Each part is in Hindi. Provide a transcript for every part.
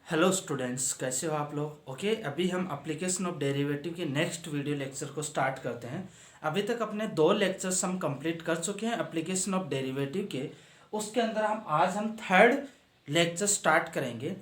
हेलो स्टूडेंट्स, कैसे हो आप लोग। ओके, अभी हम एप्लीकेशन ऑफ डेरिवेटिव के नेक्स्ट वीडियो लेक्चर को स्टार्ट करते हैं। अभी तक अपने 2 लेक्चर्स हम कंप्लीट कर चुके हैं एप्लीकेशन ऑफ डेरिवेटिव के। उसके अंदर आज हम थर्ड लेक्चर स्टार्ट करेंगे।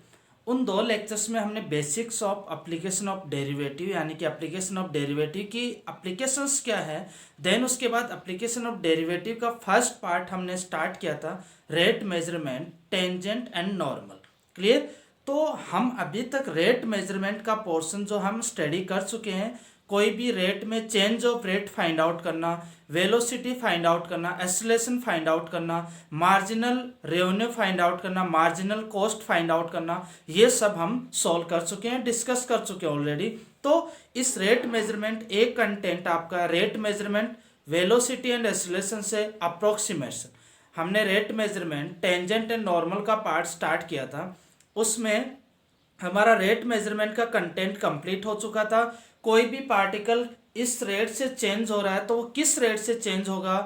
उन 2 लेक्चर्स में हमने basics of application of derivative यानी कि एप्लीकेशन ऑफ डेरिवेटिव की एप्लीकेशंस क्या है, देन उसके बाद एप्लीकेशन ऑफ डेरिवेटिव का फर्स्ट पार्ट हमने स्टार्ट किया था, rate measurement, tangent and normal. Clear. तो हम अभी तक रेट मेजरमेंट का पोर्शन जो हम स्टडी कर चुके हैं, कोई भी रेट में change of rate find out करना, वेलोसिटी फाइंड आउट करना, एक्सेलरेशन फाइंड आउट करना, मार्जिनल रेवेन्यू फाइंड आउट करना, मार्जिनल कॉस्ट फाइंड आउट करना, ये सब हम सॉल्व कर चुके हैं, डिस्कस कर चुके हैं ऑलरेडी। तो इस रेट मेजरमेंट एक कंटेंट आपका rate measurement velocity and acceleration से अप्रोक्सीमेशन। हमने rate measurement tangent and normal का पार्ट स्टार्ट किया था। उसमें हमारा रेट मेजरमेंट का कंटेंट कंप्लीट हो चुका था। कोई भी पार्टिकल इस रेट से चेंज हो रहा है तो वो किस रेट से चेंज होगा,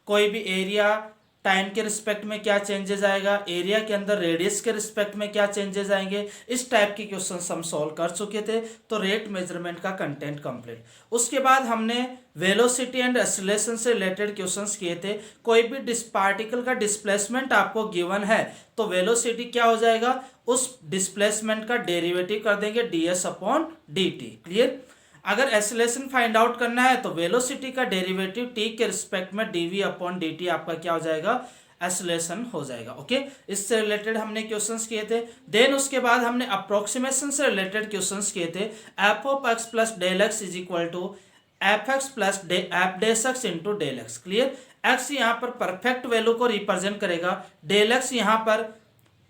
कोई भी एरिया टाइम के रिस्पेक्ट में क्या चेंजेस आएगा, एरिया के अंदर रेडियस के रिस्पेक्ट में क्या चेंजेस आएंगे, इस टाइप के क्वेश्चंस हम सॉल्व कर चुके थे। तो रेट मेजरमेंट का कंटेंट कंप्लीट। उसके बाद हमने वेलोसिटी एंड एक्सेलरेशन से रिलेटेड क्वेश्चंस किए थे। कोई भी पार्टिकल का डिस्प्लेसमेंट आपको गिवन है तो वेलोसिटी क्या हो जाएगा, उस डिस्प्लेसमेंट का डेरिवेटिव कर देंगे ds अपॉन dt। क्लियर। अगर एक्सेलरेशन फाइंड आउट करना है तो वेलोसिटी का डेरिवेटिव t के रिस्पेक्ट में dv अपॉन dt आपका क्या हो जाएगा, एक्सेलरेशन हो जाएगा। ओके, इससे रिलेटेड हमने क्वेश्चंस किए थे। देन उसके बाद हमने अप्रोक्सीमेशन से रिलेटेड क्वेश्चंस किए थे। F of x plus del x is equal to f x plus f dash x into del x. Clear. X यहाँ पर परफेक्ट वैल्यू को रिप्रेजेंट करेगा, डेल एक्स यहाँ पर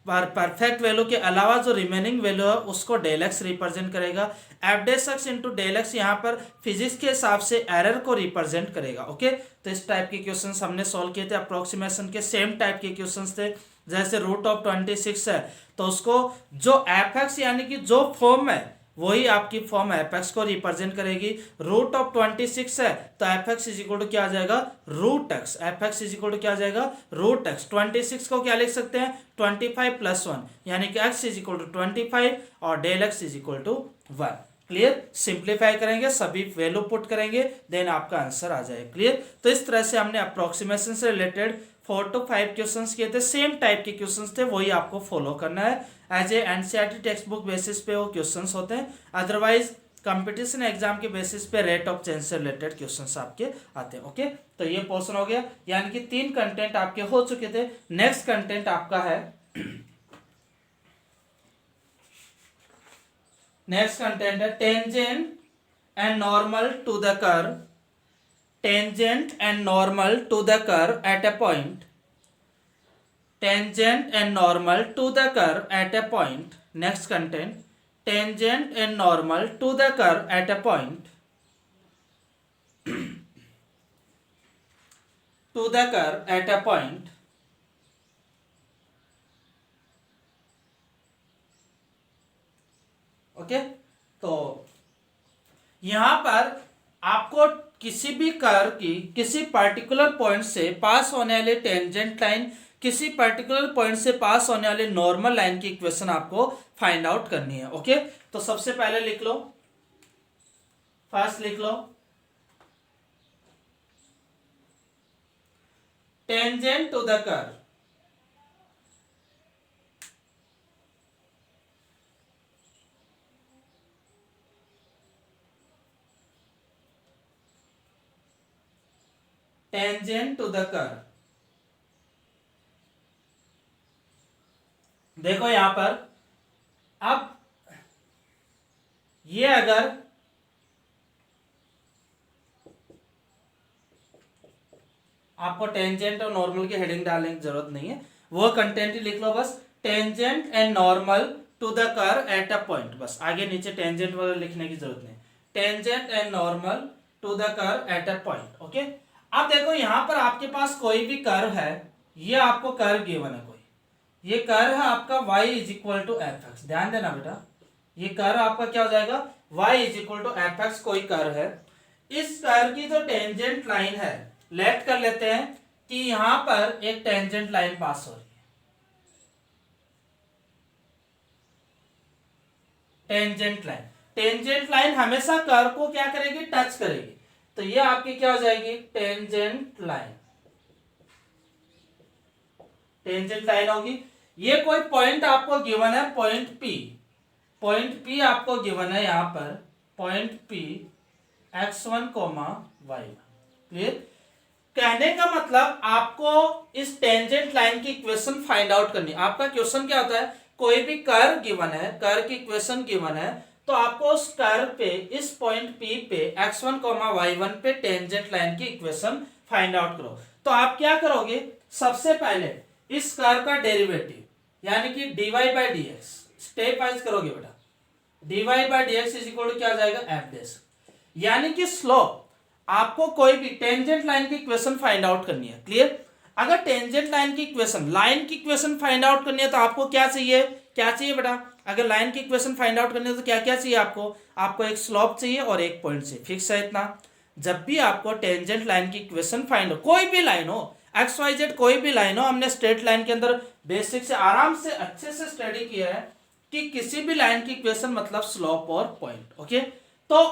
परफेक्ट वैल्यू के अलावा जो रिमेनिंग वैल्यू है उसको डेल एक्स रिप्रेजेंट करेगा। F dash x into del x यहाँ पर फिजिक्स के हिसाब से एरर को रिप्रेजेंट करेगा। ओके, तो इस टाइप के क्वेश्चंस हमने सॉल्व किए थे। अप्रोक्सीमेशन के सेम टाइप के क्वेश्चंस थे। जैसे रूट ऑफ 26 है तो उसको जो एफ एक्स यानी कि जो फॉर्म है वही आपकी फॉर्म एफ एक्स को रिप्रेजेंट करेगी। रूट ऑफ 26 है तो f x is equal to क्या आ जाएगा, root x. F x is equal to क्या आ जाएगा, रूट एक्स। 26 को क्या लिख सकते हैं, 25 प्लस 1 यानी कि एक्स इज इक्वल टू 25 और del x is equal to 1। Clear. Simplify करेंगे, सभी वैल्यू पुट करेंगे, देन आपका आंसर आ जाएगा। क्लियर। तो इस तरह से हमने अप्रोक्सीमेशन से रिलेटेड 4 to 5 क्वेश्चंस किए थे। सेम टाइप के क्वेश्चंस थे, वही आपको फॉलो करना है। As a NCERT textbook basis पे वो क्वेश्चंस होते हैं, अदरवाइज कंपटीशन एग्जाम के बेसिस पे रेट ऑफ चेंज से रिलेटेड क्वेश्चंस आपके आते हैं। ओके, तो ये पोर्शन हो गया, यानी कि 3 कंटेंट आपके हो चुके थे। नेक्स्ट कंटेंट आपका है नेक्स्ट कंटेंट है tangent and normal to the curve. Tangent and normal to the curve at a point. Tangent and normal to the curve at a point. Next content. Tangent and normal to the curve at a point. To the curve at a point. Okay, तो यहां पर आपको किसी भी कर्व की किसी पर्टिकुलर पॉइंट से पास होने वाले टेंजेंट लाइन, किसी पर्टिकुलर पॉइंट से पास होने वाले नॉर्मल लाइन की इक्वेशन आपको फाइंड आउट करनी है। ओके, तो सबसे पहले लिख लो, फर्स्ट लिख लो tangent to the curve. Tangent to the curve. देखो यहां पर अब ये अगर आपको टेंजेंट और नॉर्मल की हेडिंग डालने की जरूरत नहीं है, वो कंटेंट ही लिख लो बस। Tangent and normal to the curve at a point, बस आगे नीचे टेंजेंट वगैरह लिखने की जरूरत नहीं। Tangent and normal to the curve at a point. Okay, अब देखो यहां पर आपके पास कोई भी कर्व है, ये आपको कर्व गिवन है कोई, ये कर्व है आपका y is equal to f x. ध्यान देना बेटा, ये कर्व आपका क्या हो जाएगा, y is equal to f x कोई कर्व है। इस कर्व की जो टेंजेंट लाइन है, लेट कर लेते हैं कि यहां पर एक टेंजेंट लाइन पास हो रही है। टेंजेंट लाइन, टेंजेंट लाइन हमेशा कर्व को क्या करेगी, टच करेगी, तो ये आपकी क्या हो जाएगी, टेंजेंट लाइन, टेंजेंट लाइन होगी। ये कोई पॉइंट आपको गिवन है, पॉइंट पी, पॉइंट पी आपको गिवन है यहां पर, point P x1 comma y1, clear. कहने का मतलब आपको इस टेंजेंट लाइन की इक्वेशन फाइंड आउट करनी। आपका क्वेश्चन क्या होता है, कोई भी कर्व गिवन है, कर्व की इक्वेशन गिवन है, तो आपको उस कर्व पे, इस पॉइंट P पे x1 y1 पे टेंजेंट लाइन की इक्वेशन फाइंड आउट करो। तो आप क्या करोगे, सबसे पहले इस कर्व का डेरिवेटिव यानी कि dy by d x stepwise करोगे बेटा, dy by d x is equal to क्या आ जाएगा, एफ डैश, यानी कि स्लोप। आपको कोई भी टेंजेंट लाइन की इक्वेशन फाइंड आउट करनी है, क्लियर। अगर टेंजेंट लाइन की इक्वेशन, लाइन की इक्वेशन फाइंड आउट करनी है तो आपको क्या चाहिए, क्या चाहिए बेटा, अगर लाइन की इक्वेशन फाइंड आउट करनी है तो क्या क्या चाहिए आपको, आपको एक स्लोप चाहिए और एक पॉइंट चाहिए, फिक्स है इतना। जब भी आपको टेंजेंट लाइन की इक्वेशन फाइंड हो, कोई भी लाइन हो, एक्स वाई जेड कोई भी लाइन हो, हमने स्ट्रेट लाइन के अंदर बेसिक से आराम से अच्छे से स्टडी किया है कि किसी भी लाइन की इक्वेशन मतलब स्लोप और पॉइंट, ओके। तो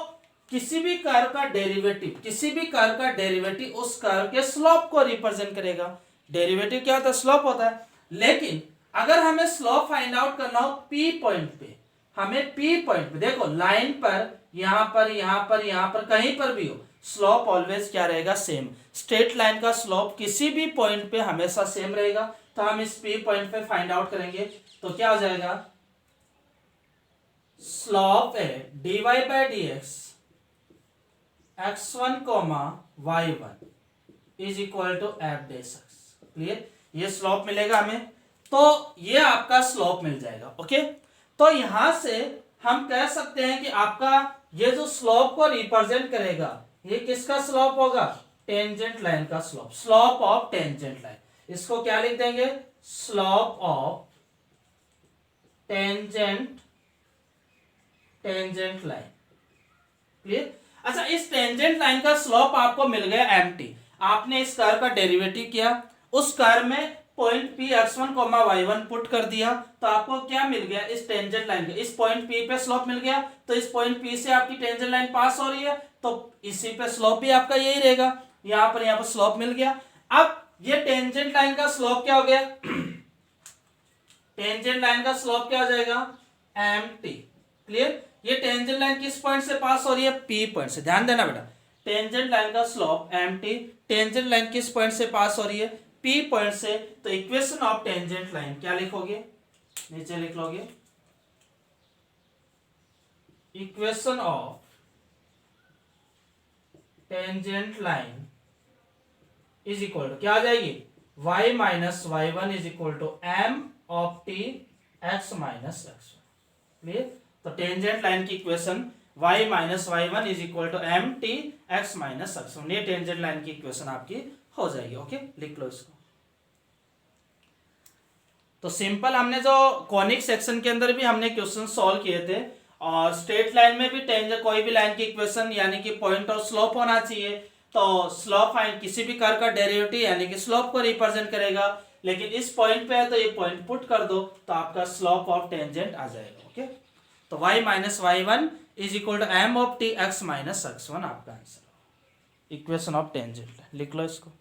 किसी भी कर्व का डेरिवेटिव, किसी भी कर्व का डेरिवेटिव उस कर्व के स्लोप को रिप्रेजेंट करेगा। डेरिवेटिव क्या होता है, स्लोप होता है। लेकिन अगर हमें स्लोप फाइंड आउट करना हो पी पॉइंट पे, हमें पी पॉइंट पे, देखो लाइन पर, यहां पर, यहां पर, यहां पर, कहीं पर भी हो, स्लोप ऑलवेज क्या रहेगा, सेम। स्ट्रेट लाइन का स्लोप किसी भी पॉइंट पे हमेशा सेम रहेगा। तो हम इस पी पॉइंट पे फाइंड आउट करेंगे, तो क्या हो जाएगा, स्लोप है dy by d x x1 comma y1 is equal to f dash x, clear. ये स्लोप मिलेगा हमें, तो ये आपका स्लोप मिल जाएगा, ओके। तो यहां से हम कह सकते हैं कि आपका ये जो स्लोप को रिप्रेजेंट करेगा, ये किसका स्लोप होगा, टेंजेंट लाइन का slope, slope of tangent line. इसको क्या लिख देंगे, slope of tangent line, clear. अच्छा, इस टेंजेंट लाइन का स्लोप आपको मिल गया एम्प्टी। आपने इस कर्व का डेरिवेटिव किया, उस कर्व में point P x1 y1 put कर दिया, तो आपको क्या मिल गया, इस टेंजेंट लाइन का, इस पॉइंट पी पे स्लोप मिल गया। तो इस पॉइंट पी से आपकी टेंजेंट लाइन पास हो रही है, तो इसी पे स्लोप भी आपका यही रहेगा। यहां पर स्लोप मिल गया। अब ये टेंजेंट लाइन का स्लोप क्या हो गया, टेंजेंट लाइन का स्लोप क्या हो जाएगा, एम्प्टी, क्लियर। ये टेंजेंट लाइन किस पॉइंट से पास हो रही है, पी पॉइंट से, ध्यान देना बेटा। टेंजेंट लाइन का स्लोप एम्प्टी, टेंजेंट लाइन किस पॉइंट से पास हो रही है, पी पॉइंट से। तो इक्वेशन ऑफ टेंजेंट लाइन क्या लिखोगे, नीचे लिख लोगे, equation of tangent line is equal to क्या आ जाएगी, y minus y one is equal to m of t x minus x, clear. तो टेंजेंट लाइन की equation y minus y one is equal to m t x minus x, ये टेंजेंट लाइन की इक्वेशन आपकी हो जाएगी, ओके। लिख लो इसको। तो सिंपल, हमने जो कॉनिक सेक्शन के अंदर भी हमने क्वेश्चन सॉल्व किए थे, और स्ट्रेट लाइन में भी टेंजेंट, कोई भी लाइन की इक्वेशन यानी कि पॉइंट और स्लोप होना चाहिए। तो स्लोप फाइंड, किसी भी कर्व का डेरिवेटिव यानी कि स्लोप को रिप्रेजेंट करेगा। लेकिन इस पॉइंट पे है तो ये पॉइंट पुट कर दो, तो आपका स्लोप ऑफ टेंजेंट आ जाएगा, ओके। तो y minus y one is equal to m of t x minus x one आपका आंसर, इक्वेशन ऑफ टेंजेंट। लिख लो इसको।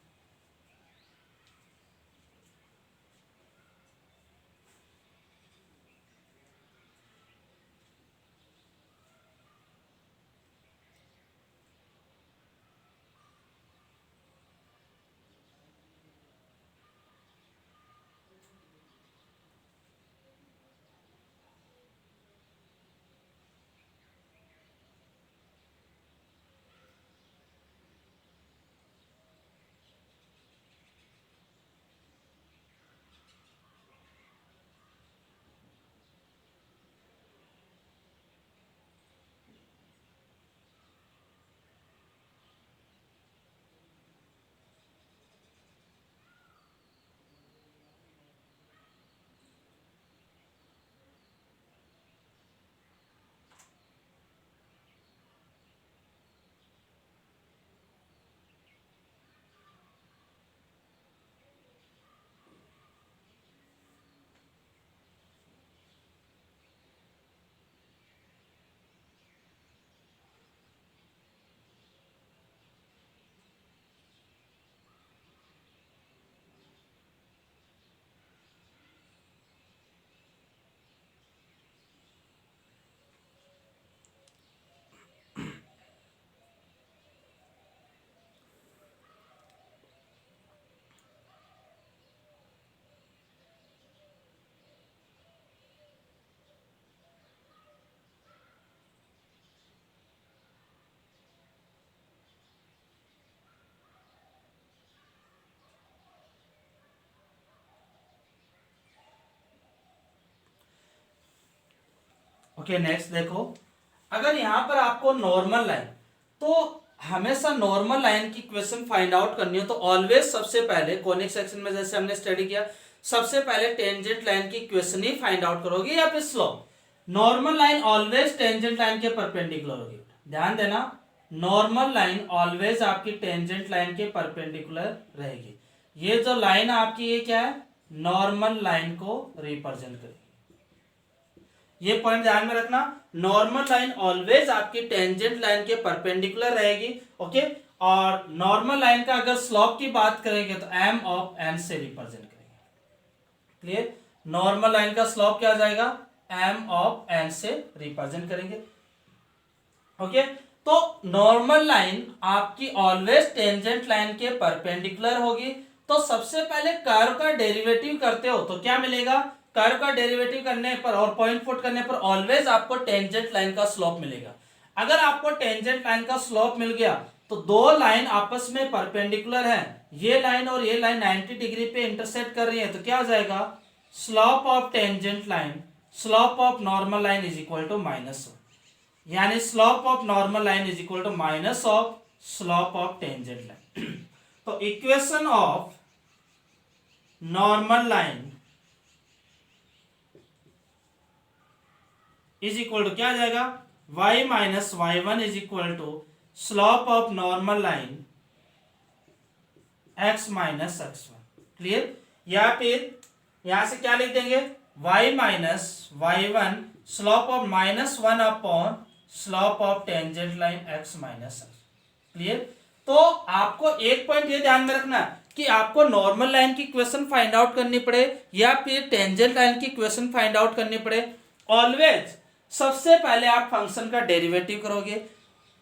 ओके नेक्स्ट देखो, अगर यहाँ पर आपको नॉर्मल लाइन, तो हमेशा नॉर्मल लाइन की इक्वेशन फाइंड आउट करनी हो तो ऑलवेज सबसे पहले कॉनिक सेक्शन में जैसे हमने स्टडी किया, सबसे पहले टेंजेंट लाइन की इक्वेशन ही फाइंड आउट करोगे या फिर slope. Normal line always tangent line के परपेंडिकुलर होगी, ध्यान देना, नॉर्मल लाइन ऑलवेज आपकी टेंजेंट लाइन के परपेंडिकुलर रहेगी। ये जो लाइन आपकी ये क्या है, नॉर्मल लाइन को रिप्रेजेंट करेगी। ये पॉइंट ध्यान में रखना, नॉर्मल लाइन ऑलवेज आपकी टेंजेंट लाइन के परपेंडिकुलर रहेगी। ओके, और नॉर्मल लाइन का अगर स्लोप की बात करेंगे तो एम ऑफ एन से रिप्रेजेंट करेंगे। क्लियर, नॉर्मल लाइन का स्लोप क्या आ जाएगा, एम ऑफ एन से रिप्रेजेंट करेंगे। ओके, तो नॉर्मल लाइन आपकी ऑलवेज टेंजेंट लाइन के परपेंडिकुलर होगी। तो सबसे पहले कर्व का डेरिवेटिव करते हो तो क्या मिलेगा, कर्व का डेरिवेटिव करने पर और पॉइंट पुट करने पर ऑलवेज आपको टेंजेंट लाइन का स्लोप मिलेगा। अगर आपको टेंजेंट लाइन का स्लोप मिल गया तो दो लाइन आपस में परपेंडिकुलर है, ये लाइन और ये लाइन 90 डिग्री पे इंटरसेक्ट कर रही है, तो क्या हो जाएगा, slope of tangent line, slope of normal line is equal to minus, यानी slope of normal line is equal to minus of slope of tangent line. तो equation of normal line is equal to क्या आ जाएगा, y minus y one is equal to slope of normal line x minus x one. Clear, या फिर यहां से क्या लिख देंगे, y minus y one slope of minus one upon slope of tangent line x minus x. Clear, तो आपको एक पॉइंट ये ध्यान में रखना कि आपको नॉर्मल लाइन की इक्वेशन फाइंड आउट करनी पड़े या फिर टेंजेंट लाइन की इक्वेशन फाइंड आउट करनी पड़े, ऑलवेज सबसे पहले आप फंक्शन का डेरिवेटिव करोगे।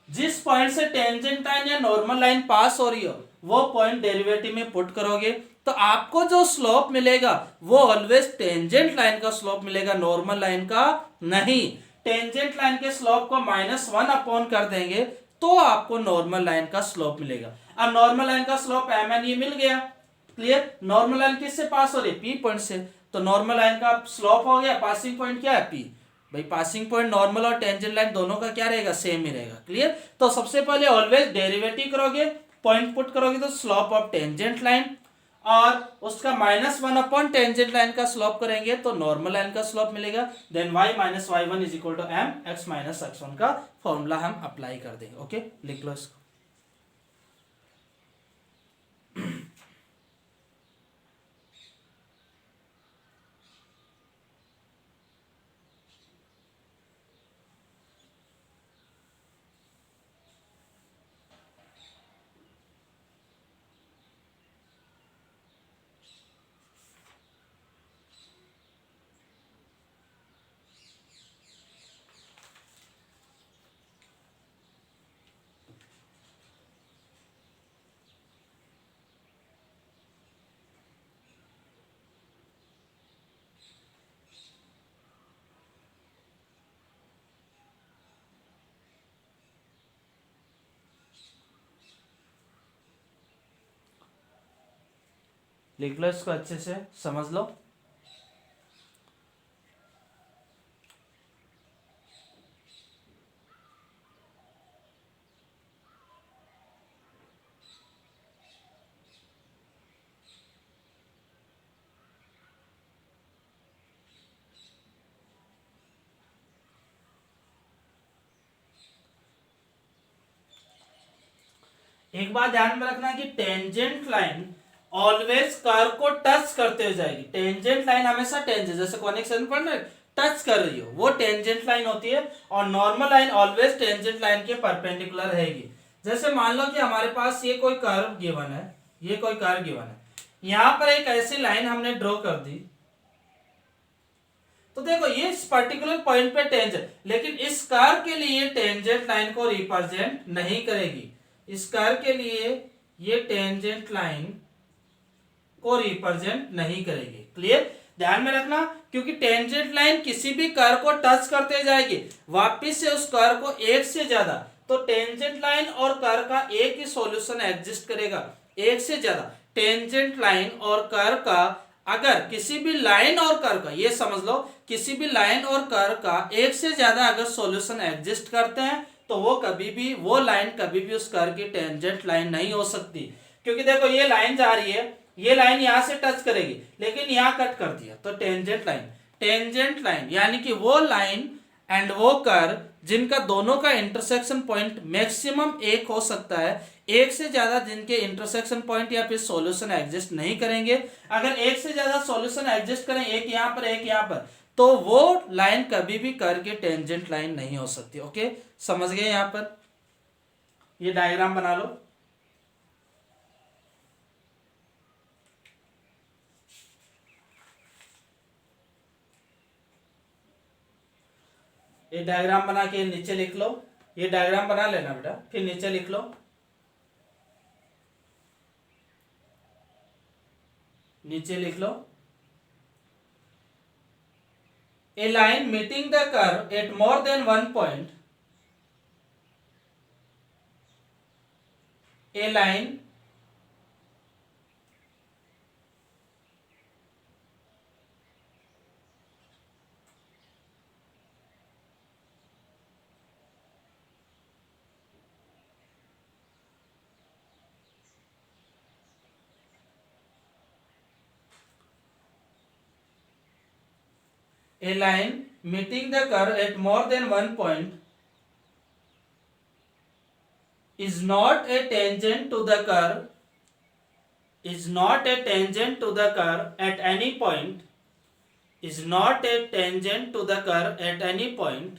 जिस पॉइंट से टेंजेंट लाइन या नॉर्मल लाइन पास हो रही हो वो पॉइंट डेरिवेटिव में पुट करोगे, तो आपको जो स्लोप मिलेगा वो ऑलवेज टेंजेंट लाइन का स्लोप मिलेगा, नॉर्मल लाइन का नहीं। टेंजेंट लाइन के स्लोप को माइनस वन अपॉन कर देंगे तो आपको नॉर्मल लाइन का स्लोप मिलेगा। अब नॉर्मल लाइन का स्लोप एम एन ये मिल गया। क्लियर, नॉर्मल लाइन किससे पास हो रही है, पी पॉइंट से, तो नॉर्मल लाइन का स्लोप हो गया, पासिंग पॉइंट क्या है, पी। भाई पासिंग पॉइंट नॉर्मल और टेंजेंट लाइन दोनों का क्या रहेगा, सेम ही रहेगा। क्लियर, तो सबसे पहले ऑलवेज डेरिवेटिव करोगे, पॉइंट पुट करोगे तो स्लोप ऑफ टेंजेंट लाइन और उसका minus one upon tangent line का स्लोप करेंगे तो नॉर्मल लाइन का स्लोप मिलेगा। Then y minus y one is equal to m x minus x one का फॉर्मूला हम अप्लाई कर देंगे। ओके, लिख लो इसको। लिख लो इसको, अच्छे से समझ लो। एक बात ध्यान में रखना कि टेंजेंट लाइन ऑलवेज कर्व को टच करते हुए जाएगी। टेंजेंट लाइन हमेशा टेंजेंट, जैसे कॉनिक सेक्शन पर टच कर रही हो वो टेंजेंट लाइन होती है, और normal line always tangent line के परपेंडिकुलर रहेगी। जैसे मान लो कि हमारे पास ये कोई कर्व गिवन है, ये कोई कर्व गिवन है, यहां पर एक ऐसी लाइन हमने ड्रॉ कर दी, तो देखो ये इस पर्टिकुलर पॉइंट पे टेंजेंट, लेकिन इस कर्व के लिए टेंजेंट लाइन को रिप्रेजेंट नहीं करेगी। इस कर्व के लिए ये टेंजेंट लाइन को रिप्रेजेंट नहीं करेगी। क्लियर, ध्यान में रखना, क्योंकि टेंजेंट लाइन किसी भी कर्व को टच करते जाएगी, वापिस से उस कर्व को एक से ज्यादा, तो टेंजेंट लाइन और कर्व का एक ही सॉल्यूशन एग्जिस्ट करेगा, एक से ज्यादा टेंजेंट लाइन और कर्व का अगर किसी भी लाइन और कर्व का, ये समझ लो, किसी भी लाइन और कर्व का एक से ज्यादा अगर सॉल्यूशन एग्जिस्ट करते हैं तो वो कभी भी, वो लाइन कभी भी उस कर्व की टेंजेंट लाइन नहीं हो सकती। क्योंकि देखो ये लाइन जा रही है, ये लाइन यहां से टच करेगी लेकिन यहां कट कर दिया तो टेंजेंट लाइन। टेंजेंट लाइन यानी कि वो लाइन एंड वो कर्व जिनका दोनों का इंटरसेक्शन पॉइंट मैक्सिमम एक हो सकता है, एक से ज्यादा जिनके इंटरसेक्शन पॉइंट या फिर सॉल्यूशन एग्जिस्ट नहीं करेंगे। अगर एक से ज्यादा सॉल्यूशन एग्जिस्ट करें, एक यहां पर एक यहां पर, तो वो लाइन कभी भी कर्व की टेंजेंट लाइन नहीं हो सकती। ओके, समझ गए? यहां पर ये डायग्राम बना लो। ये डायग्राम बना के नीचे लिख लो, ये डायग्राम बना लेना बेटा, फिर नीचे लिख लो, नीचे लिख लो। A line meeting the curve at more than one point, a line a line meeting the curve at more than one point is not a tangent to the curve, is not a tangent to the curve at any point, is not a tangent to the curve at any point,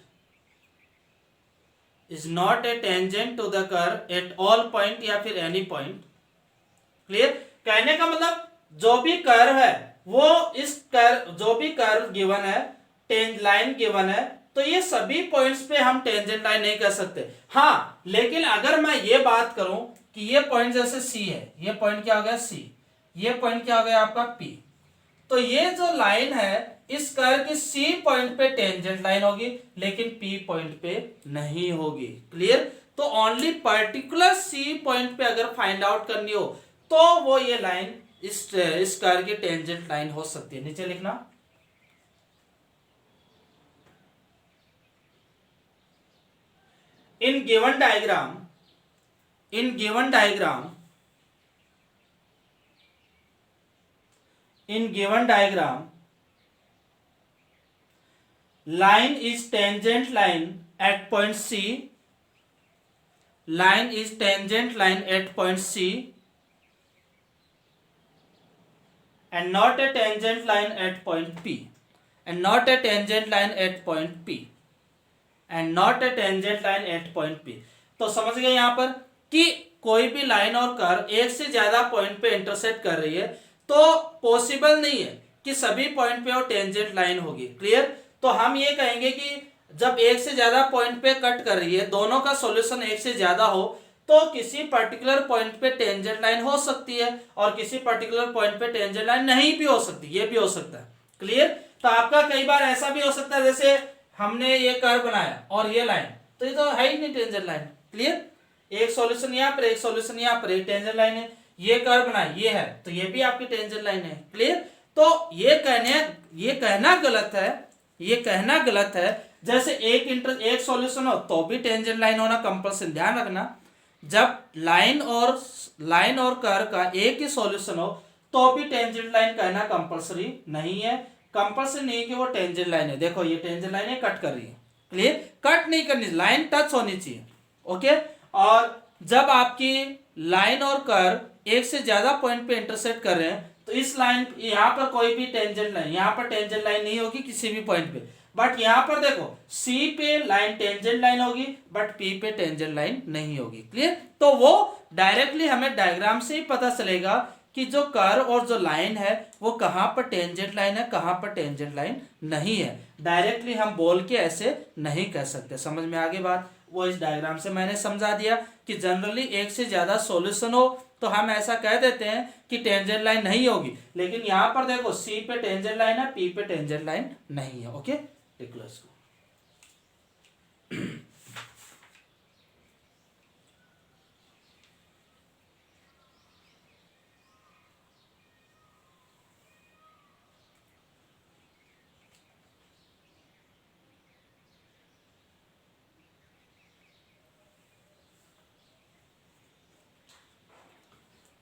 is not a tangent to the curve at all point या फिर any point। क्लियर? कहने का मतलब जो भी कर्व है वो इस कर्व, जो भी कर्व गिवन है, टेंज लाइन गिवन है, तो ये सभी पॉइंट्स पे हम टेंजेंट लाइन नहीं कर सकते। हाँ, लेकिन अगर मैं ये बात करूं कि ये पॉइंट जैसे सी है, ये पॉइंट क्या हो गया सी, ये पॉइंट क्या हो गया आपका पी, तो ये जो लाइन है इस कर्व की सी पॉइंट पे टेंजेंट लाइन होगी लेकिन पी पॉइंट पे नहीं होगी। क्लियर? तो ओनली पर्टिकुलर सी पॉइंट पे अगर फाइंड आउट करनी हो तो वो ये लाइन इस कर्व की टेंजेंट लाइन हो सकती है। नीचे लिखना, in given diagram, in given diagram, in given diagram line is tangent line at point C, line is tangent line at point C and not a tangent line at point P, and not a tangent line at point P, and not a tangent line at point P। तो समझ गए यहां पर कि कोई भी लाइन और कर्व एक से ज्यादा पॉइंट पे इंटरसेक्ट कर रही है तो पॉसिबल नहीं है कि सभी पॉइंट पे वो टेंजेंट लाइन होगी। क्लियर? तो हम ये कहेंगे कि जब एक से ज्यादा पॉइंट पे कट कर रही है, दोनों का सॉल्यूशन एक से ज्यादा हो, तो किसी पर्टिकुलर पॉइंट पे टेंजेंट लाइन हो सकती है और किसी पर्टिकुलर पॉइंट पे टेंजेंट लाइन नहीं भी हो सकती, ये भी हो सकता है। क्लियर? तो आपका कई बार ऐसा भी हो सकता है जैसे हमने ये कर्व बनाया और ये लाइन, तो ये तो है ही नहीं टेंजेंट लाइन। क्लियर? एक सॉल्यूशन यहाँ पर, एक सॉल्यूशन यहाँ पर, एक टेंजेंट लाइन है, ये कर्व बनाए, ये है, तो ये भी आपकी टेंजेंट लाइन है। क्लियर? तो ये कहना गलत है, ये कहना गलत है जैसे एक सॉल्यूशन हो तो भी टेंजेंट लाइन होना कंपल्सरी। ध्यान रखना, जब लाइन और कर्व का एक ही सॉल्यूशन हो तो भी टेंजेंट लाइन कहना कंपल्सरी नहीं है। कंपल्सरी नहीं कि वो टेंजेंट लाइन है। देखो ये टेंजेंट लाइन है, कट कर रही है। क्लियर? कट नहीं करनी, लाइन टच होनी चाहिए। ओके? और जब आपकी लाइन और कर्व एक से ज्यादा पॉइंट पे इंटरसेक्ट कर रहे हैं तो इस लाइन, यहां पर कोई भी टेंजेंट लाइन, यहां पर टेंजेंट लाइन नहीं होगी किसी भी पॉइंट पे, बट यहां पर देखो सी पे लाइन टेंजेंट लाइन होगी बट पी पे टेंजेंट लाइन नहीं होगी। क्लियर? तो वो डायरेक्टली हमें डायग्राम से ही पता चलेगा कि जो कर्व और जो लाइन है वो कहां पर टेंजेंट लाइन है, कहां पर टेंजेंट लाइन नहीं है। डायरेक्टली हम बोल के ऐसे नहीं कह सकते। समझ में आगे बात? वो इस डायग्राम से मैंने समझा दिया कि जनरली एक से ज्यादा सॉल्यूशन हो तो हम ऐसा कह देते हैं कि टेंजेंट लाइन नहीं होगी, लेकिन यहां पर देखो सी पे टेंजेंट लाइन है, पी पे टेंजेंट लाइन नहीं है। ओके, लिख लो इसको।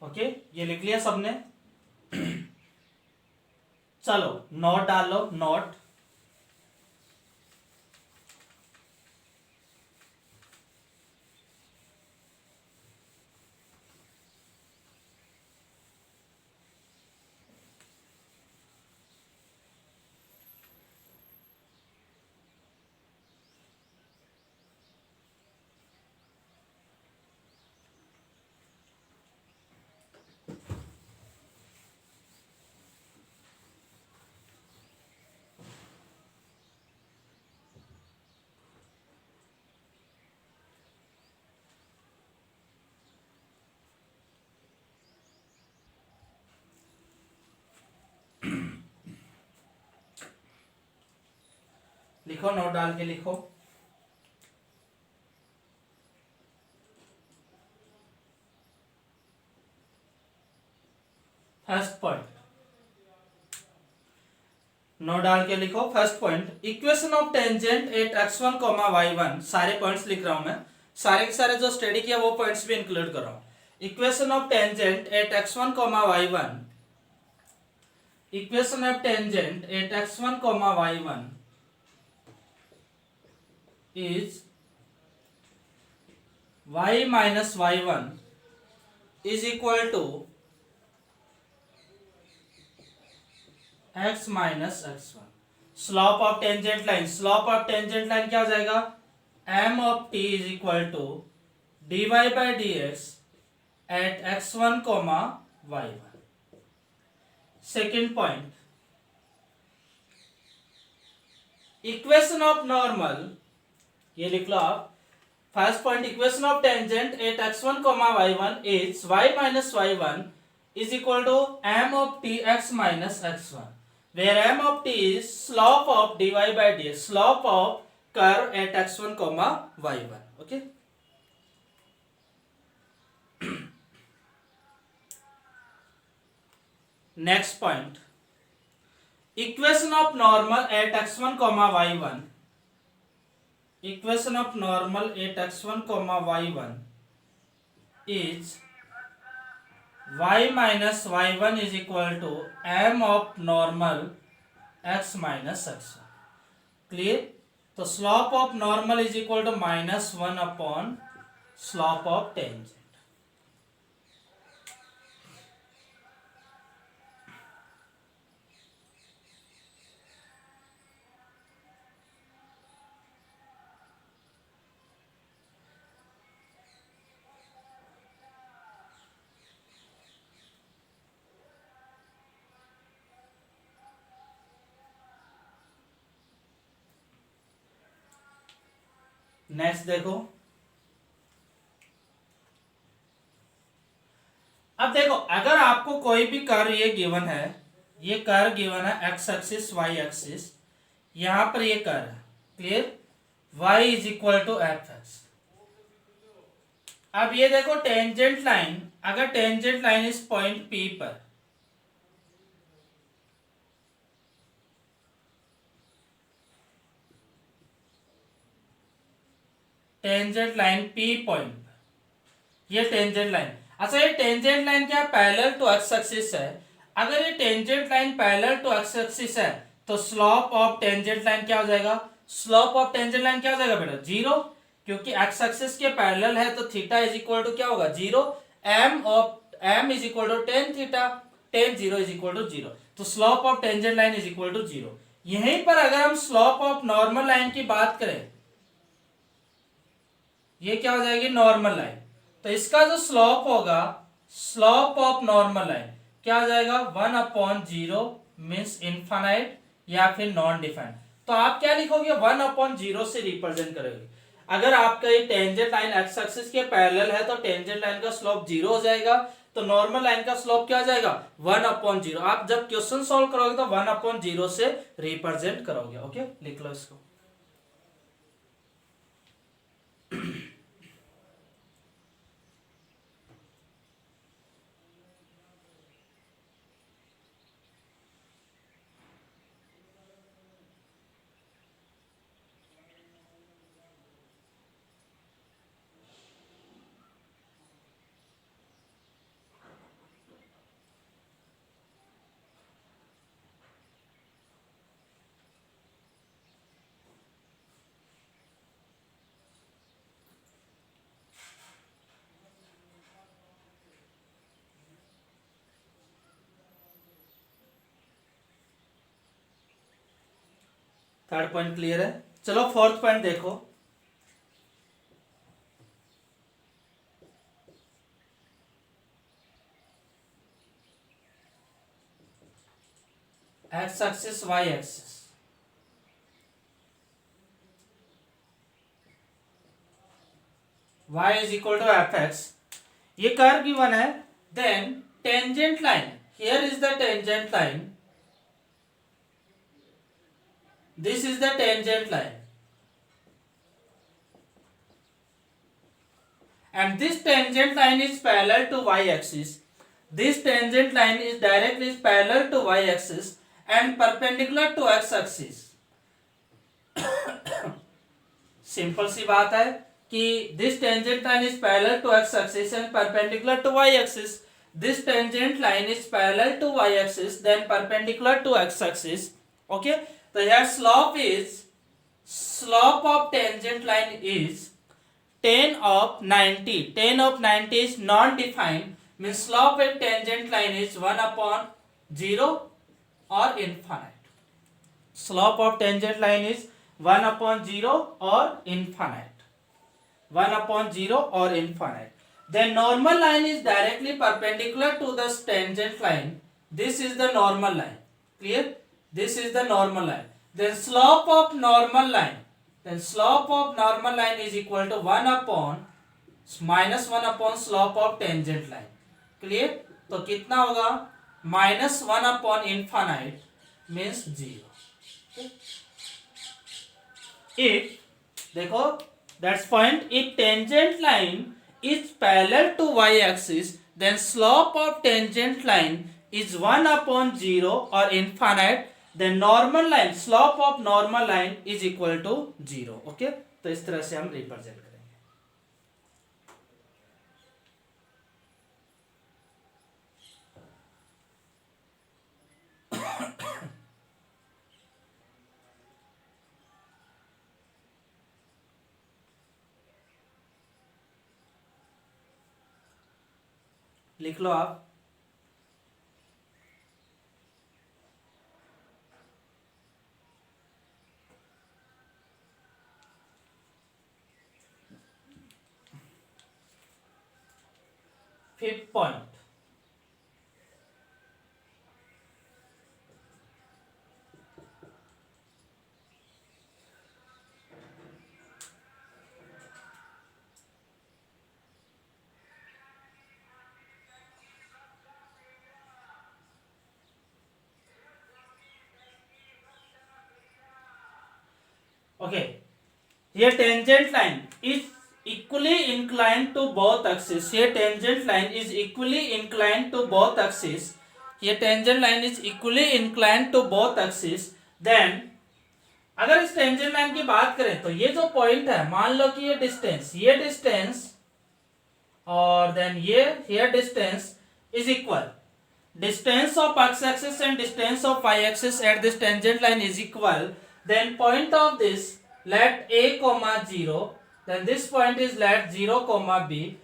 ओके, ये लिख लिया सबने। चलो नोट डालो, नोट। लिखो, नोट डाल के लिखो। फर्स्ट पॉइंट नोट डाल के लिखो। First point, equation of tangent at x1 comma y1। सारे पॉइंट्स लिख रहा हूं मैं, सारे के सारे जो स्टडी किया वो पॉइंट्स भी इंक्लूड कर रहा हूं। Equation of tangent at x1 comma y1, equation of tangent at x1 comma y1 is y minus y1 is equal to x minus x1। Slope of tangent line, slope of tangent line क्या हो जाएगा, m of t is equal to dy by dx at x1 comma y1। Second point, equation of normal, ये लिख लो आप। First point, equation of tangent at x1 comma y1 is y minus y1 is equal to m of t x minus x1, where m of t is slope of dy by dx, slope of curve at x1 comma y1। okay, next point, equation of normal at x1 comma y1, equation of normal at x1 comma y1 is y minus y1 is equal to m of normal x minus x1। Clear. तो slope of normal is equal to -1 upon slope of tangent. Next देखो, अब देखो अगर आपको कोई भी कर्व ये गिवन है, ये कर्व गिवन है एक्स एक्सिस वाई एक्सिस, यहां पर ये कर्व है, clear, y is equal to f x. अब ये देखो टेंजेंट लाइन, अगर टेंजेंट लाइन इस पॉइंट P पर, टेंजेंट लाइन P पॉइंट पर, ये टेंजेंट लाइन, अच्छा ये टेंजेंट लाइन क्या पैरेलल टू एक्स एक्सिस है। अगर ये tangent line parallel to x axis है तो स्लोप ऑफ टेंजेंट लाइन क्या हो जाएगा, स्लोप ऑफ टेंजेंट लाइन क्या हो जाएगा बेटा, 0, क्योंकि एक्स एक्सिस के पैरेलल है तो थीटा इज इक्वल टू क्या होगा, 0। m is equal to tan theta, tan 0 is equal to 0, तो slope of tangent line is equal to 0। यहीं पर अगर हम स्लोप ऑफ नॉर्मल लाइन की बात करें, ये क्या हो जाएगी, नॉर्मल लाइन, तो इसका जो स्लोप होगा, स्लोप ऑफ नॉर्मल लाइन क्या हो जाएगा, 1/0 मीन्स इनफाइनाइट या फिर नॉन डिफाइंड। तो आप क्या लिखोगे, 1/0 से रिप्रेजेंट करोगे। अगर आपका ये टेंजेंट लाइन एक्स एक्सिस के पैरेलल है तो टेंजेंट लाइन का स्लोप 0 हो जाएगा, तो नॉर्मल लाइन का स्लोप क्या हो जाएगा, 1/0। आप जब क्वेश्चन सॉल्व करोगे तो 1/0 से रिप्रेजेंट करोगे। ओके, लिख लो इसको। थर्ड पॉइंट क्लियर है। चलो फोर्थ पॉइंट देखो। X axis y axis, y is equal to f x, ये कर्व गिवन है। Then tangent line, here is the tangent line, this is the tangent line, and this tangent line is parallel to y axis. This tangent line is directly parallel to y axis and perpendicular to x axis. Simple सी बात है कि this tangent line is parallel to x axis and perpendicular to y axis. This tangent line is parallel to y axis then perpendicular to x axis. Okay, so here slope of tangent line is tan of 90. Tan of 90 is non-defined, means slope of tangent line is 1 upon 0 or infinite. Slope of tangent line is 1 upon 0 or infinite. 1 upon 0 or infinite. Then normal line is directly perpendicular to the tangent line. This is the normal line. Clear? This is the normal line. Then slope of normal line. Then slope of normal line is equal to 1 upon minus 1 upon slope of tangent line. Clear? तो कितना होगा? minus 1 upon infinite means 0. Okay? If देखो that's point, if tangent line is parallel to y axis then slope of tangent line is 1 upon 0 or infinite, then normal line, slope of normal line is equal to 0. Okay, तो इस तरह से हम रिप्रेजेंट करेंगे। लिख लो आप। Fifth point, okay, here tangent line is equally inclined to both axes. Here tangent line is equally inclined to both axes. Here tangent line is equally inclined to both axes. Then अगर इस टेंजेंट लाइन की बात करें तो ये जो पॉइंट है, मान लो कि ये डिस्टेंस और देन ये here distance is equal, distance of x axis and distance of y axis at this tangent line is equal, then point of this let a comma 0, then this point is let 0 comma b,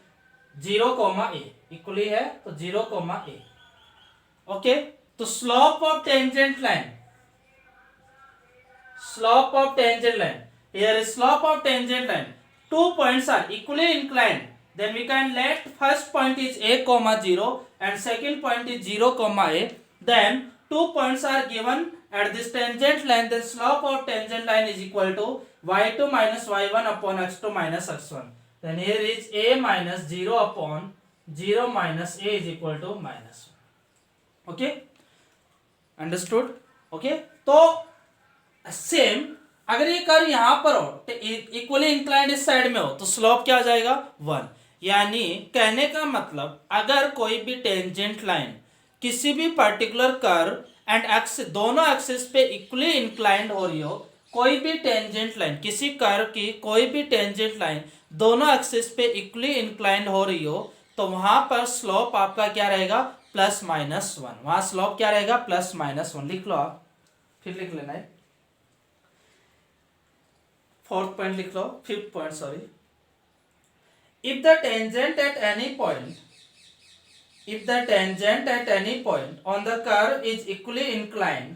0 comma a equally है तो 0 comma a. okay, तो slope of tangent line, slope of tangent line, here is slope of tangent line, two points are equally inclined, then we can let first point is a comma 0 and second point is 0 comma a, then two points are given at this tangent line, then slope of tangent line is equal to y2 minus y1 upon x2 minus x1, then here is a minus 0 upon 0 minus a is equal to minus 1. okay, understood? okay, तो सेम अगर ये कर्व यहां पर हो, इक्वली इंक्लाइंड इस साइड में हो, तो स्लोप क्या आ जाएगा 1। यानी कहने का मतलब अगर कोई भी टेंजेंट लाइन किसी भी पर्टिकुलर कर्व एंड एक्स दोनों एक्सिस पे इक्वली इंक्लाइंड हो रही हो, कोई भी टेंजेंट लाइन किसी कर्व की कोई भी टेंजेंट लाइन दोनों एक्सिस पे इक्वली इंक्लाइंड हो रही हो, तो वहां पर स्लोप आपका क्या रहेगा प्लस माइनस 1। वहां स्लोप क्या रहेगा प्लस माइनस 1। लिख लो आप, फिर लिख लेना है। फोर्थ पॉइंट लिख लो, fifth point sorry. if the tangent at any point on the curve is equally inclined,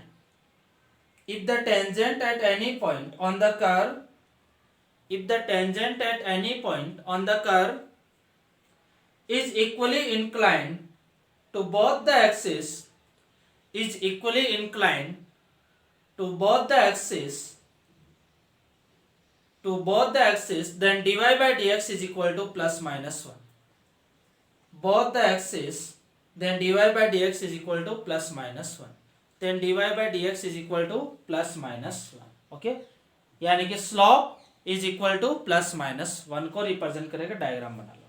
if the tangent at any point on the curve if the tangent at any point on the curve is equally inclined to both the axes is equally inclined to both the axes then dy by dx is equal to plus minus 1. Both the axes, then dy by dx is equal to plus minus 1. then dy by dx is equal to plus minus 1. Okay, यानी कि slope is equal to plus minus 1 को रिप्रेजेंट करेगा. डायग्राम बना लो.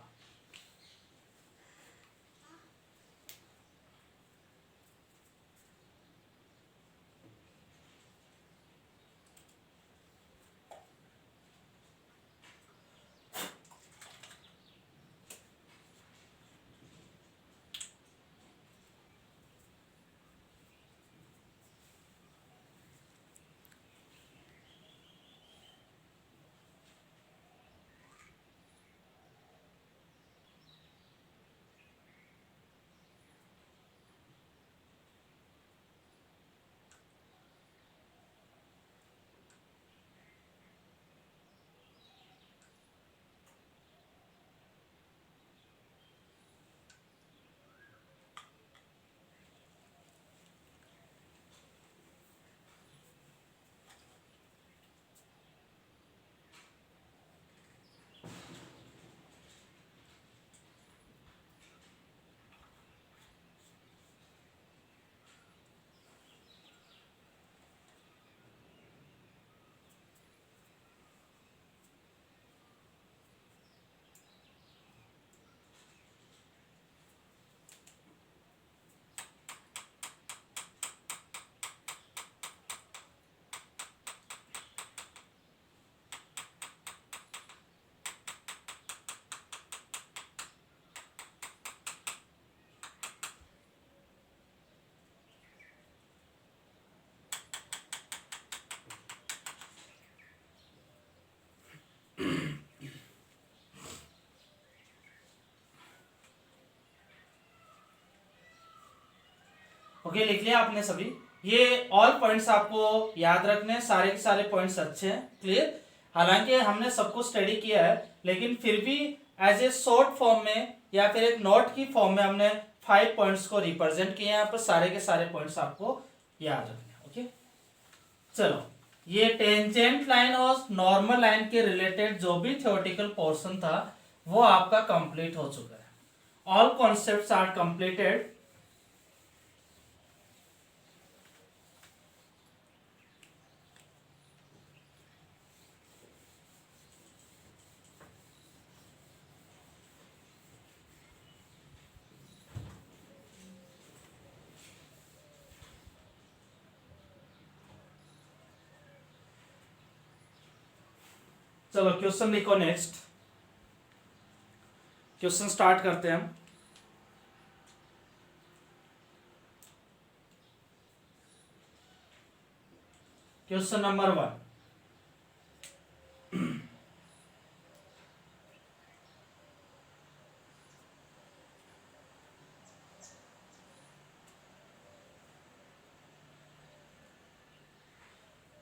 ओके, लिख लिया आपने सभी. ये ऑल पॉइंट्स आपको याद रखने, सारे के सारे पॉइंट्स अच्छे हैं. क्लियर. हालांकि हमने सब कुछ स्टडी किया है, लेकिन फिर भी एज ए शॉर्ट फॉर्म में या फिर एक नोट की फॉर्म में हमने 5 पॉइंट्स को रिप्रेजेंट किए. यहाँ पर सारे के सारे पॉइंट्स आपको याद रखने. ओके, चलो. ये टेंजेंट लाइन और नॉर्मल लाइन के रिलेटेड जो भी थ्योरेटिकल पोर्शन था वो आपका कंप्लीट हो चुका है. All concepts are completed. चलो क्वेश्चन लिखो. नेक्स्ट क्वेश्चन स्टार्ट करते हैं हम. Question number 1.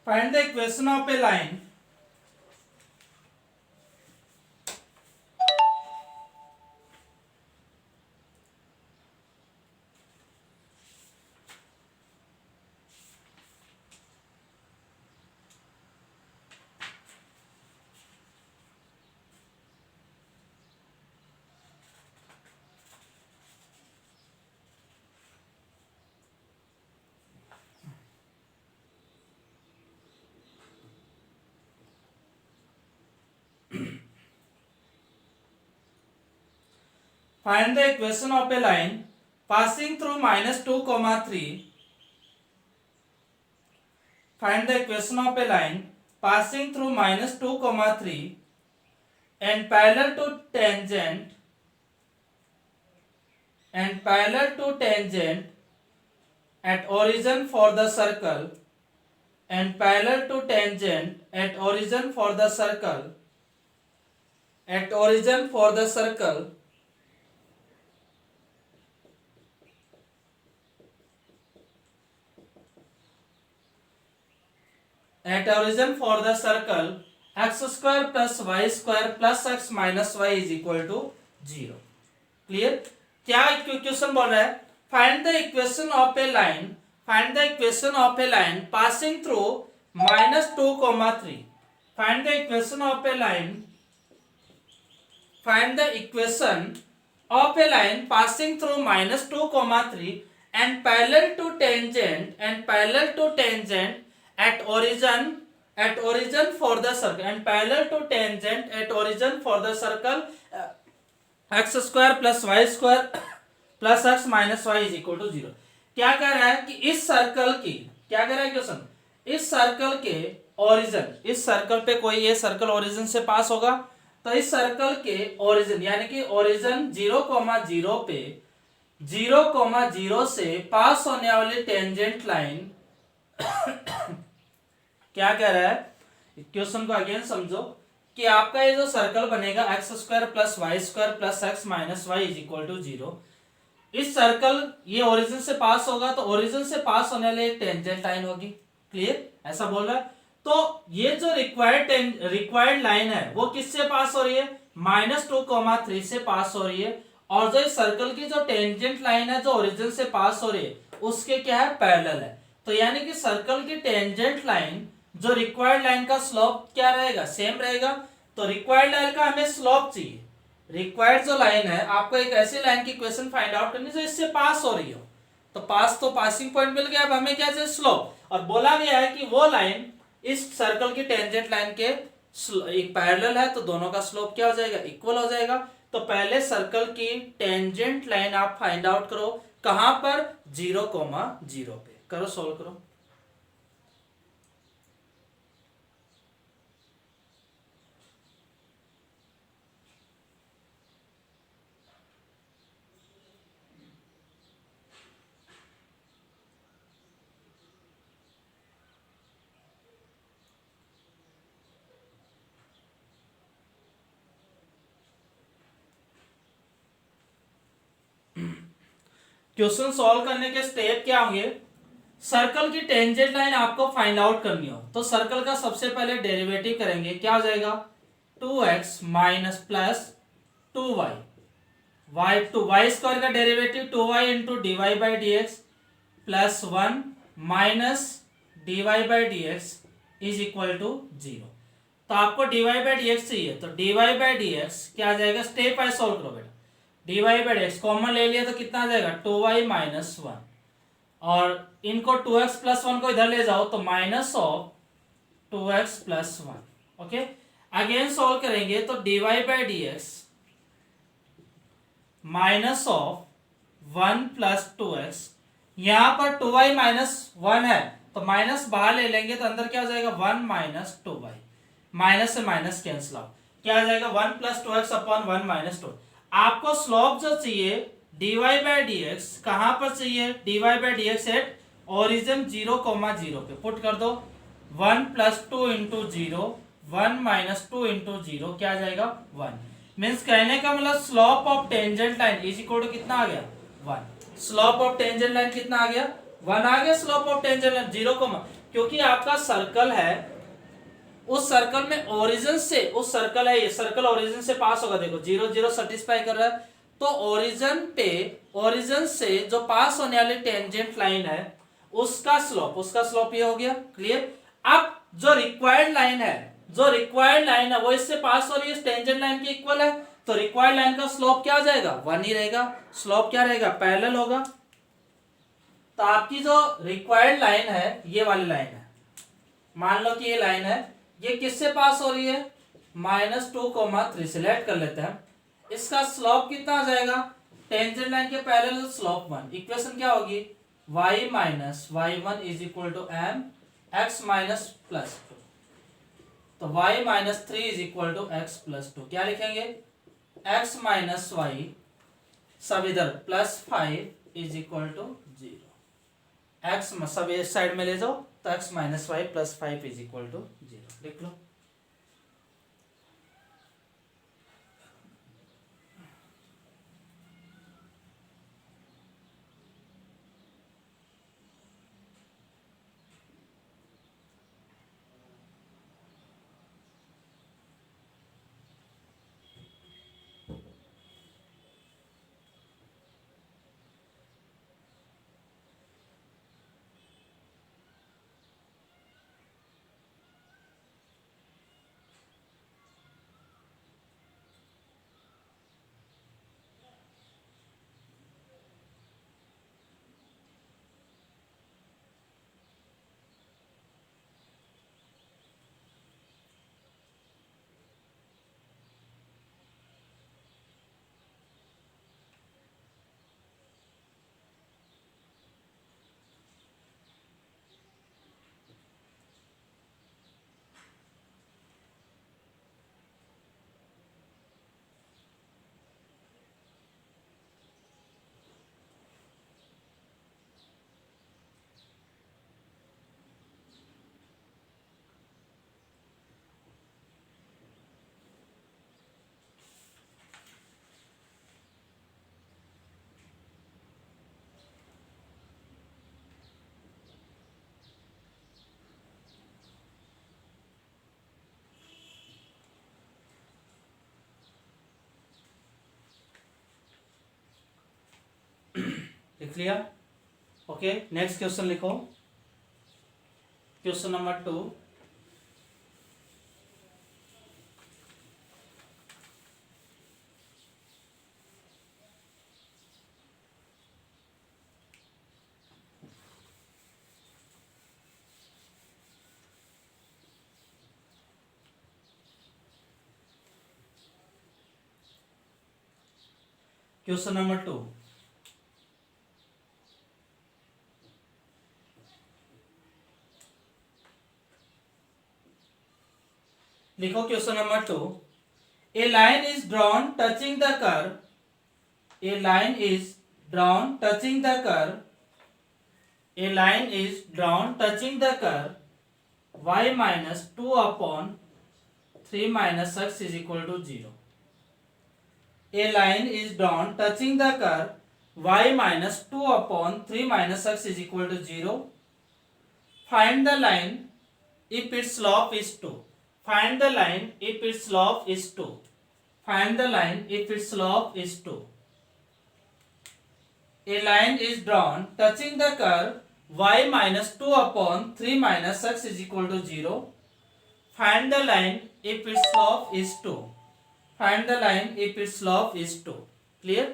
Find the equation of a line Find the equation of a line passing through -2, 3. Find the equation of a line passing through -2, 3 and parallel to tangent at origin for the circle and parallel to tangent at origin for the circle at origin for the circle x square plus y square plus x minus y is equal to 0। Clear? क्या इक्वेशन बोल रहा है? Find the equation of a line, find the equation of a line passing through -2, 3। Find the equation of a line, find the equation of a line passing through -2, 3 and parallel to tangent at origin for the circle and parallel to tangent at origin for the circle x square plus y square plus x minus y is equal to 0। क्या कह रहा है कि इस सर्कल की, क्या कह रहा है क्वेश्चन, इस सर्कल के ओरिजिन, इस सर्कल पे कोई ये सर्कल ओरिजिन से पास होगा, तो इस सर्कल के ओरिजिन यानी कि ओरिजिन 0,0 पे 0,0 से पास होने वाली टेंजेंट लाइन क्या कह रहा है, क्वेश्चन को अगेन समझो कि आपका ये जो सर्कल बनेगा x square plus y square plus x minus y is equal to 0, इस सर्कल ये ओरिजिन से पास होगा, तो ओरिजिन से पास होने वाली एक टेंजेंट लाइन होगी। क्लियर? ऐसा बोल रहा है। तो ये जो रिक्वायर्ड लाइन है वो किससे पास हो रही है? -2,3 से पास हो रही है। और जो इस सर्कल की जो टेंजेंट लाइन है जो ओरिजिन से पास हो रही है उसके क्या है? पैरेलल है। तो यानी कि सर्कल की टेंजेंट लाइन जो रिक्वायर्ड लाइन का स्लोप क्या रहेगा? सेम रहेगा। तो रिक्वायर्ड लाइन का हमें स्लोप चाहिए। रिक्वायर्ड जो लाइन है, आपको एक ऐसी लाइन की इक्वेशन फाइंड आउट करनी जो इससे पास हो रही हो। तो पास तो पासिंग पॉइंट मिल गया, अब हमें क्या चाहिए? स्लोप। और बोला गया है कि वो लाइन इस सर्कल की टेंजेंट लाइन के एक पैरेलल है, तो दोनों का स्लोप क्या हो जाएगा? इक्वल हो जाएगा। तो पहले सर्कल की टेंजेंट लाइन आप फाइंड आउट करो, कहां पर? 0,0 पे। करो, सोल्व करो। क्वेश्चन सॉल्व करने के स्टेप क्या होंगे? सर्कल की टेंजेंट लाइन आपको फाइंड आउट करनी हो, तो सर्कल का सबसे पहले डेरिवेटिव करेंगे। क्या हो जाएगा? 2x minus plus 2y, y square का derivative 2y into d y by d x plus 1 minus d y by d x is equal to 0। तो आपको d y by d x चाहिए, तो d y by d x क्या आ जाएगा? स्टेप वाइज सॉल्व करो बेटा। D y by d x common ले लिया तो कितना आ जाएगा? 2y माइनस 1, और इनको 2x प्लस 1 को इधर ले जाओ तो minus of 2x plus 1। Okay, again solve करेंगे तो d y by d x minus of 1 plus 2x, यहां पर 2y माइनस 1 है तो माइनस बाहर ले लेंगे तो अंदर क्या हो जाएगा? 1 माइनस 2y, माइनस से माइनस कैंसिल आउट, क्या आ जाएगा? 1 प्लस 2x अपॉन 1 माइनस 2। आपको स्लोप जो चाहिए dy बाई डी एक्स, कहां पर चाहिए? dy by d x at origin 0,0 पे पुट कर दो। 1 प्लस 2 इंटू 0, 1 माइनस 2 इंटू 0 क्या आ जाएगा? 1। मीन्स कहने का मतलब slope of tangent line is equal to कितना आ गया? 1। स्लोप ऑफ टेंजेंट लाइन कितना आ गया? 1 आ गया। स्लोप ऑफ टेंजेंट लाइन 0, क्योंकि आपका सर्कल है, उस सर्कल में ओरिजिन से, उस सर्कल है ये सर्कल ओरिजिन से पास होगा। देखो 0 0 सेटिस्फाई कर रहा है, तो ओरिजिन पे, ओरिजिन से जो पास होने वाली टेंजेंट लाइन है उसका स्लोप ये हो गया। क्लियर? अब जो रिक्वायर्ड लाइन है, जो रिक्वायर्ड लाइन है वो इससे पास हो रही है, टेंजेंट लाइन के इक्वल है, तो रिक्वायर्ड लाइन का स्लोप क्या हो जाएगा? 1 ही रहेगा। स्लोप क्या रहेगा? पैरेलल होगा। तो आपकी जो रिक्वायर्ड लाइन है ये वाली लाइन है, मान लो कि ये लाइन है, ये किससे पास हो रही है? -2,3 सिलेक्ट कर लेते हैं। इसका स्लोप कितना आ जाएगा? टेंजेंट लाइन के पैरेलल स्लोप 1। इक्वेशन क्या होगी? y minus y1 is equal to m x minus plus 2। तो y minus 3 is equal to x plus 2। क्या लिखेंगे? x माइनस वाई सब इधर plus 5 is equal to 0। x सब इस साइड में ले जाओ तो x minus y plus 5 is equal to 0 लिख लो। लिख लिया। ओके, नेक्स्ट क्वेश्चन लिखो, क्वेश्चन नंबर 2। क्वेश्चन नंबर 2, लिखो question number 2। A line is drawn touching the curve, a line is drawn touching the curve, a line is drawn touching the curve y minus 2/3 minus x is equal to 0। A line is drawn touching the curve y minus 2/3 minus x is equal to 0. Find the line if its slope is 2. Find the line if its slope is 2. Find the line if its slope is 2. A line is drawn touching the curve y minus 2/3 minus x is equal to 0. Find the line if its slope is 2. Find the line if it's slope is 2। Clear?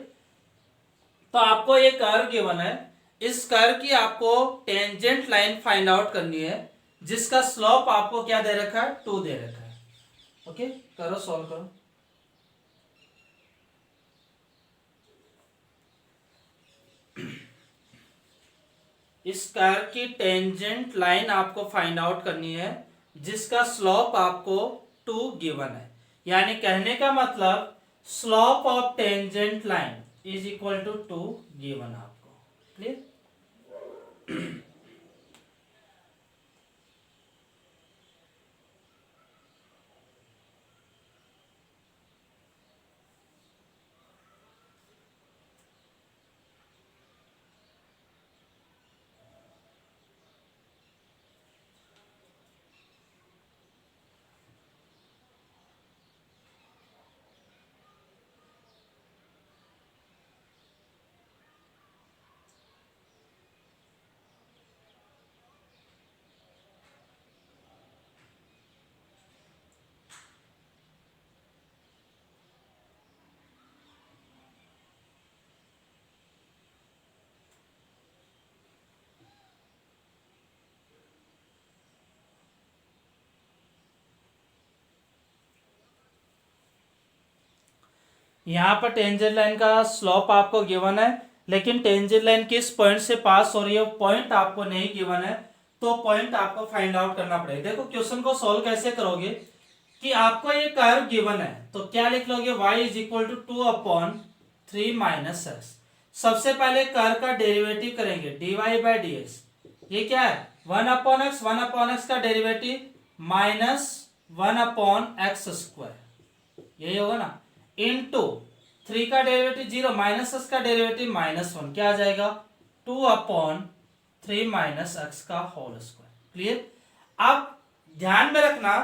तो आपको ये कर्व गिवन है, इस कर्व की आपको टेंजेंट लाइन फाइंड आउट करनी है जिसका स्लोप आपको क्या दे रखा है, 2 दे रखा है। ओके, करो, सॉल्व करो। इस कर्व की टेंजेंट लाइन आपको फाइंड आउट करनी है जिसका स्लोप आपको 2 गिवन है। यानी कहने का मतलब slope of tangent line is equal to 2 given आपको। क्लियर? यहाँ पर टेंजेंट लाइन का स्लोप आपको गिवन है, लेकिन टेंजेंट लाइन किस पॉइंट से पास हो रही है पॉइंट आपको नहीं गिवन है, तो पॉइंट आपको फाइंड आउट करना पड़ेगा। देखो क्वेश्चन को सॉल्व कैसे करोगे कि आपको ये कर्व गिवन है तो क्या लिख लोगे, y is equal to 2/3 minus x. सबसे पहले कर्व का डेरिवेटिव करेंगे, dy बाई डी एक्स। ये क्या है, 1/x, 1/x का डेरिवेटिव माइनस 1/x स्क्वायर, यही होगा ना, इनटू 3 का डेरिवेटिव 0 माइनस x का डेरिवेटिव -1, क्या आ जाएगा 2/3 माइनस x का होल स्क्वायर। क्लियर? अब ध्यान में रखना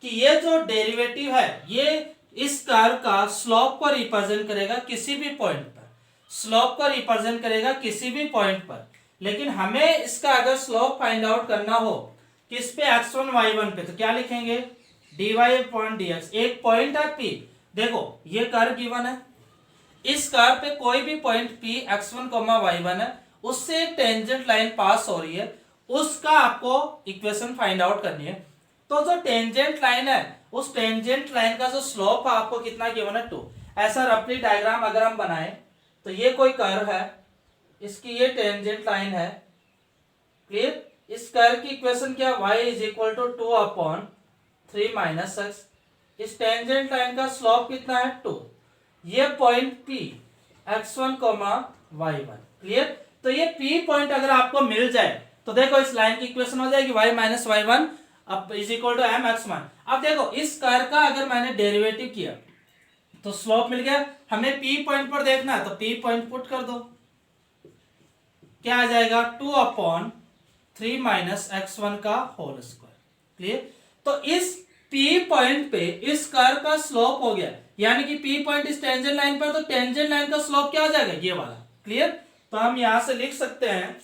कि ये जो डेरिवेटिव है ये इस कर्व का स्लोप को रिप्रेजेंट करेगा किसी भी पॉइंट पर, स्लोप को रिप्रेजेंट करेगा किसी भी पॉइंट पर। लेकिन हमें इसका अगर स्लोप फाइंड आउट करना हो किस पे, x1 y1 पे, तो क्या लिखेंगे, dy/dx। एक पॉइंट है P, देखो ये कर्व गिवन है, इस कर्व पे कोई भी पॉइंट P x1, y1 है, उससे एक टेंजेंट लाइन पास हो रही है, उसका आपको इक्वेशन फाइंड आउट करनी है। तो जो टेंजेंट लाइन है उस टेंजेंट लाइन का जो स्लोप है आपको कितना गिवन है, 2। ऐसा रफली डायग्राम अगर हम बनाए तो ये कोई कर्व है, इसकी ये टेंजेंट लाइन है। क्लियर? इस कर्व की इक्वेशन क्या, y is equal to 2/3 minus x. इस टेंजेंट लाइन का स्लोप कितना है, 2। ये point P x1, y1। Clear? तो ये P पॉइंट अगर आपको मिल जाए तो देखो इस लाइन की इक्वेशन हो जाएगी y माइनस y1 अब is equal to m x1। अब देखो इस कर्व का अगर मैंने डेरिवेटिव किया तो स्लोप मिल गया। हमें P पॉइंट पर देखना है तो P पॉइंट पुट कर दो, क्या आ जाएगा 2/3 माइनस x1 का होल स्क्वायर। क्लियर? तो इस P पॉइंट पे इस कर्व का स्लोप हो गया, यानी कि P पॉइंट इस टेंजेंट लाइन पर, तो टेंजेंट लाइन का स्लोप क्या हो जाएगा, ये वाला। क्लियर? तो हम यहां से लिख सकते हैं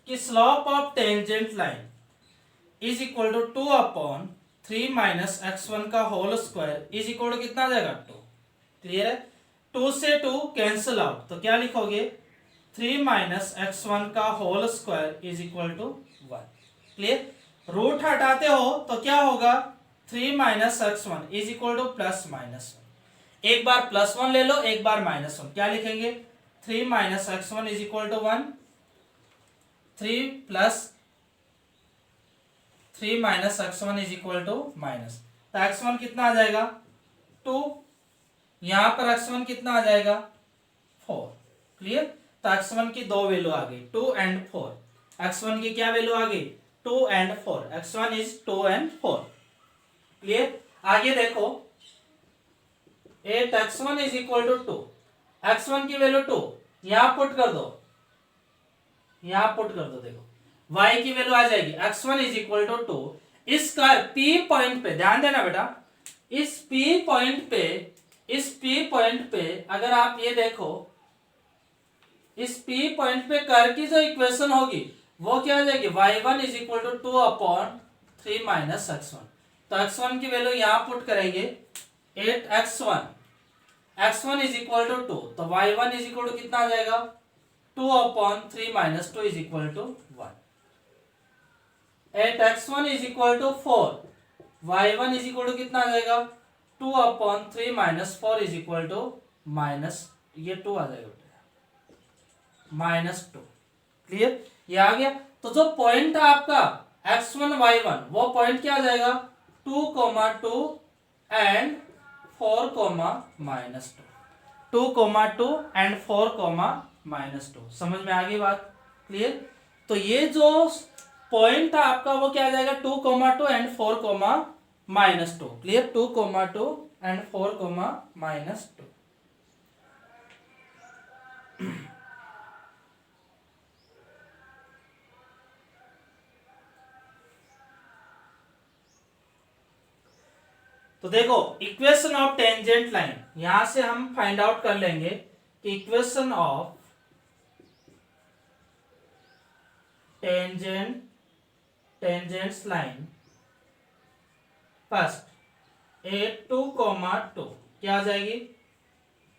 कि slope of tangent line is equal to 2/3 minus x1 का whole square is equal to कितना आ जाएगा 2। क्लियर है? 2 से 2 कैंसिल आउट, तो क्या लिखोगे 3 माइनस x1 का whole square is equal to 1। Clear? Root हटाते हो तो क्या होगा 3 minus x1 is equal to plus minus 1। एक बार प्लस 1 ले लो, एक बार माइनस 1, क्या लिखेंगे 3 minus x1 is equal to 1, 3 plus 3 minus x1 is equal to minus, तो x1 कितना आ जाएगा 2, यहां पर x1 कितना आ जाएगा 4। क्लियर? तो x1 की दो वैल्यू आ गई 2 एंड 4। x1 की क्या वैल्यू आ गई 2 and 4, x1 is 2 and 4। Clear? आगे देखो 8x1 is equal to 2, x1 की वैल्यू 2 यहां पुट कर दो, यहां पुट कर दो, देखो y की वैल्यू आ जाएगी x1 इज इक्वल टू 2। इस P पॉइंट पे ध्यान देना बेटा, इस P पॉइंट पे अगर आप ये देखो, इस P पॉइंट पे कर की जो इक्वेशन होगी वो क्या आ जाएगी y1 is equal to 2/3 minus x1। तो x1 की वैल्यू यहां पुट करेंगे 8x1, x1 is equal to 2, तो y1 इज इक्वल टू कितना आ जाएगा 2/3 minus 2 is equal to 1। 8x1 is equal to 4, y1 is equal to कितना आ जाएगा 2/3 minus 4 is equal to minus, ये 2 आ जाएगा माइनस 2। क्लियर? ये आ गया। तो जो पॉइंट है आपका x1 y1 वो पॉइंट क्या आ जाएगा 2,2 एंड 4, माइनस 2, 2,2 एंड 4, माइनस 2। समझ में आ गई बात? क्लियर? तो ये जो पॉइंट था आपका वो क्या आ जाएगा 2,2 and 4, minus 2। Clear? 2,2 and 4, minus 2। तो देखो इक्वेशन ऑफ टेंजेंट लाइन, यहां से हम फाइंड आउट कर लेंगे कि equation of tangents line first 2,2 क्या आ जाएगी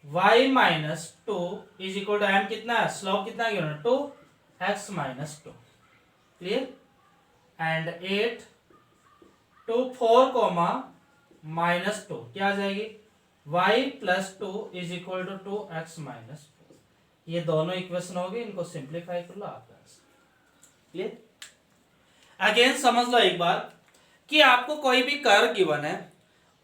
y minus 2 is equal to m कितना है, स्लोप कितना है 2x minus 2। Clear? And 8 to 4, minus 2 क्या आ जाएगी y plus 2 is equal to 2x minus 4। ये दोनों इक्वेशन होगी, इनको सिंप्लीफाई कर लो आपका। क्लियर? अगेन समझ लो एक बार कि आपको कोई भी कर्व गिवन है,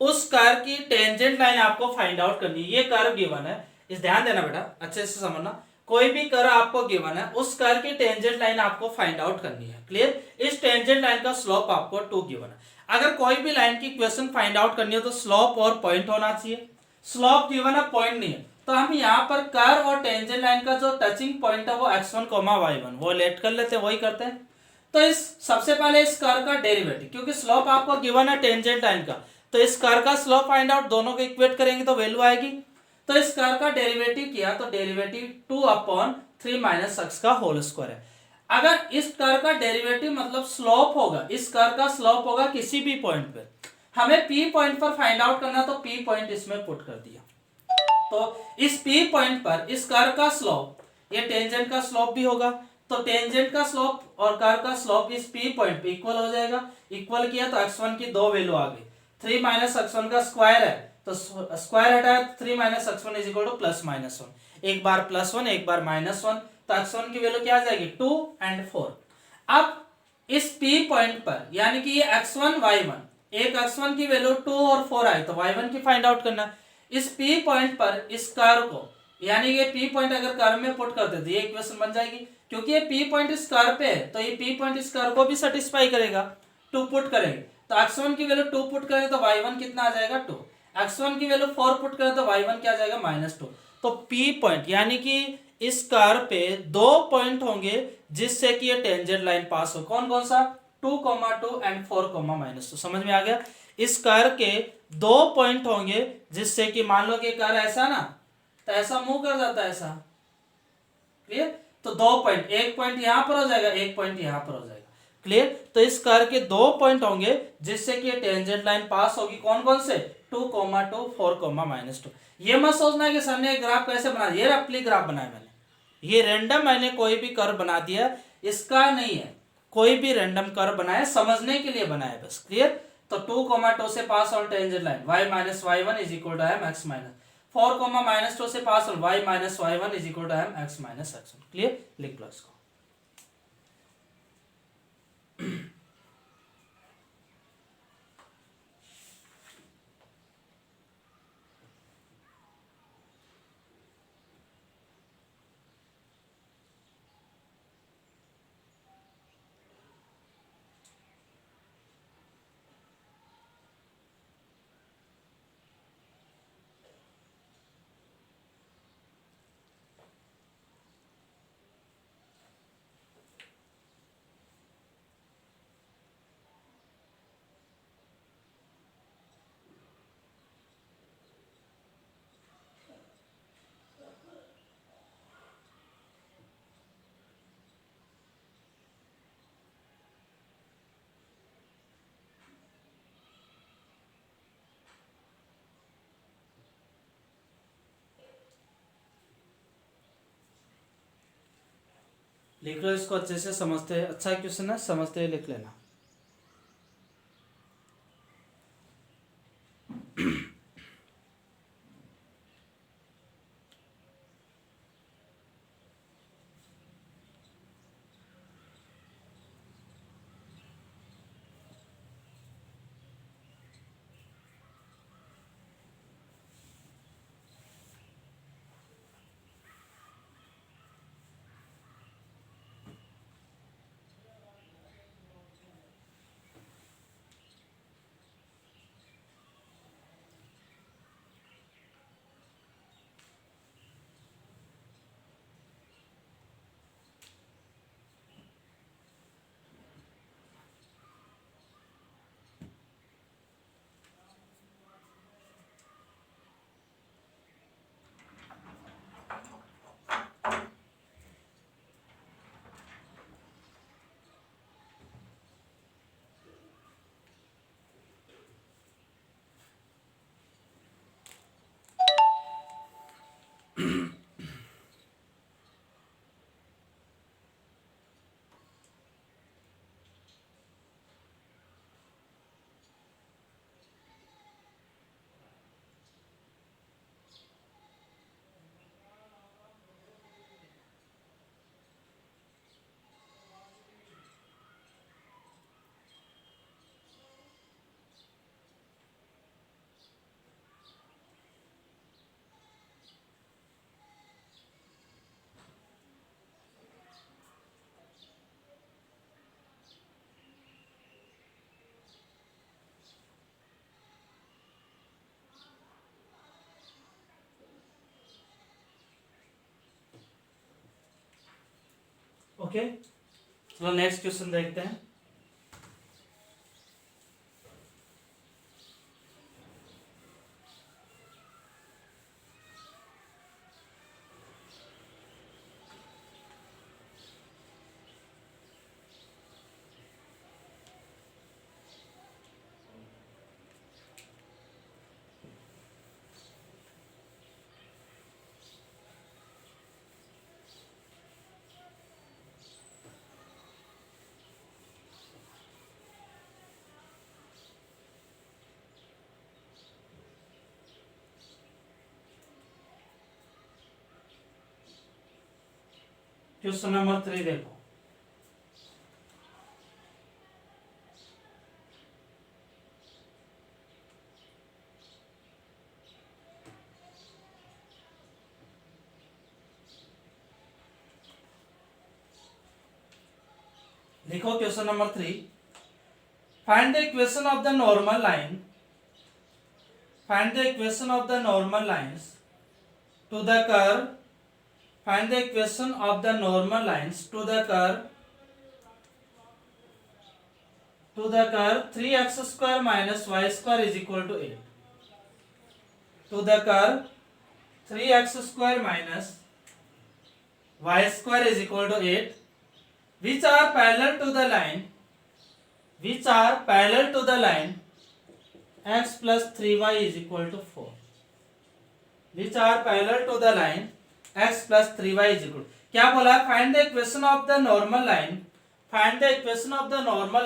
उस कर्व की टेंजेंट लाइन आपको फाइंड आउट करनी है। ये कर्व गिवन है, इस ध्यान देना बेटा, अच्छे से समझना। कोई भी कर्व आपको गिवन है, उस कर्व की टेंजेंट लाइन आपको फाइंड आउट करनी है। क्लियर? इस टेंजेंट लाइन का स्लोप आपको 2 गिवन है। अगर कोई भी लाइन की इक्वेशन फाइंड आउट करनी है तो स्लोप और पॉइंट होना चाहिए। स्लोप गिवन है, पॉइंट नहीं है, तो हम यहाँ पर कर्व और टेंजेंट लाइन का जो टचिंग पॉइंट है वो x1, y1 वो लेट कर लेते हैं, वही करते हैं। तो इस सबसे पहले इस कर्व का डेरिवेटिव, क्योंकि स्लोप आपको गिवन है टेंजेंट लाइन का, तो इस कर्व का स्लोप फाइंड आउट, दोनों को इक्वेट करेंगे तो वैल्यू आएगी। तो इस कर्व का डेरिवेटिव किया तो डेरिवेटिव 2/3 माइनस x का होल स्क्वायर है। अगर इस कर्व का डेरिवेटिव मतलब स्लोप होगा, इस कर्व का स्लोप होगा किसी भी पॉइंट पे, हमें P पॉइंट पर फाइंड आउट करना, तो P पॉइंट इसमें पुट कर दिया। तो इस P पॉइंट पर इस कर्व का स्लोप, ये टेंजेंट का स्लोप भी होगा, तो टेंजेंट का स्लोप और कर्व का स्लोप इस P पॉइंट पे इक्वल हो जाएगा। इक्वल किया तो x1 की दो वैल्यू आ गई, 3 माइनस x1 का स्क्वायर है, तो स्क्वायर हटाया 3 minus x1 is equal to plus minus 1, एक बार प्लस 1 एक बार माइनस 1, तो x1 की वैल्यू क्या आ जाएगी 2 एंड 4। अब इस P पॉइंट पर यानी कि ये x1 y1, एक x1 की वैल्यू 2 और 4 आई तो y1 की फाइंड आउट करना। इस P पॉइंट पर इस कर्व को, यानी ये P पॉइंट अगर कर्व में पुट करते तो ये इक्वेशन बन जाएगी, क्योंकि ये P पॉइंट इस कर्व पे है तो ये P पॉइंट इस कर्व को भी सेटिस्फाई करेगा। 2 पुट करेंगे तो x1 की वैल्यू 2 पुट करें तो y1 कितना आ जाएगा 2, x1 की वैल्यू 4 पुट करें तो y1 क्या आ जाएगा -2। तो P पॉइंट यानी कि इस कर्व पे दो पॉइंट होंगे जिससे कि ये टेंजेंट लाइन पास हो। कौन कौन सा 2,2 एंड 4, -2। समझ में आ गया? इस कर्व के दो पॉइंट होंगे जिससे कि मान लो कि कर्व ऐसा ना, तो ऐसा मूव कर जाता है ऐसा। क्लियर। तो 2 पॉइंट, एक पॉइंट यहां पर हो जाएगा, एक पॉइंट यहां पर हो जाएगा, क्लियर। तो इस कर्व के 2 पॉइंट होंगे जिससे कि टेंजेंट लाइन पास होगी, कौन कौन से, 2,2 4,-2। ये मत सोचना है कि सर ने ग्राफ कैसे बना, ये रफली ग्राफ बनाया मैंने, ये रैंडम मैंने कोई भी कर्व बना दिया, इसका नहीं है, कोई भी रैंडम कर्व बनाया, समझने के लिए बनाया बस, क्लियर। तो 2,2 से pass on tangent line y-y1 is equal to m x minus 4,-2 से pass on y-y1 is equal to m x minus x1, clear. लिख लो इसको। लिख लो इसको अच्छे से, समझते, अच्छा क्वेश्चन है, समझते लिख लेना। ओके, चलो नेक्स्ट क्वेश्चन देखते हैं। क्वेश्चन नंबर 3 देखो, लिखो question number 3, find the equation of the normal line, find the equation of the normal lines to the curve, find the equation of the normal lines to the curve 3x² minus y² is equal to 8, to the curve 3x² minus y square is equal to 8 which are parallel to the line x plus 3y is equal to 4 which are parallel to the line x plus 3y is equal क्या बोला find the equation of the normal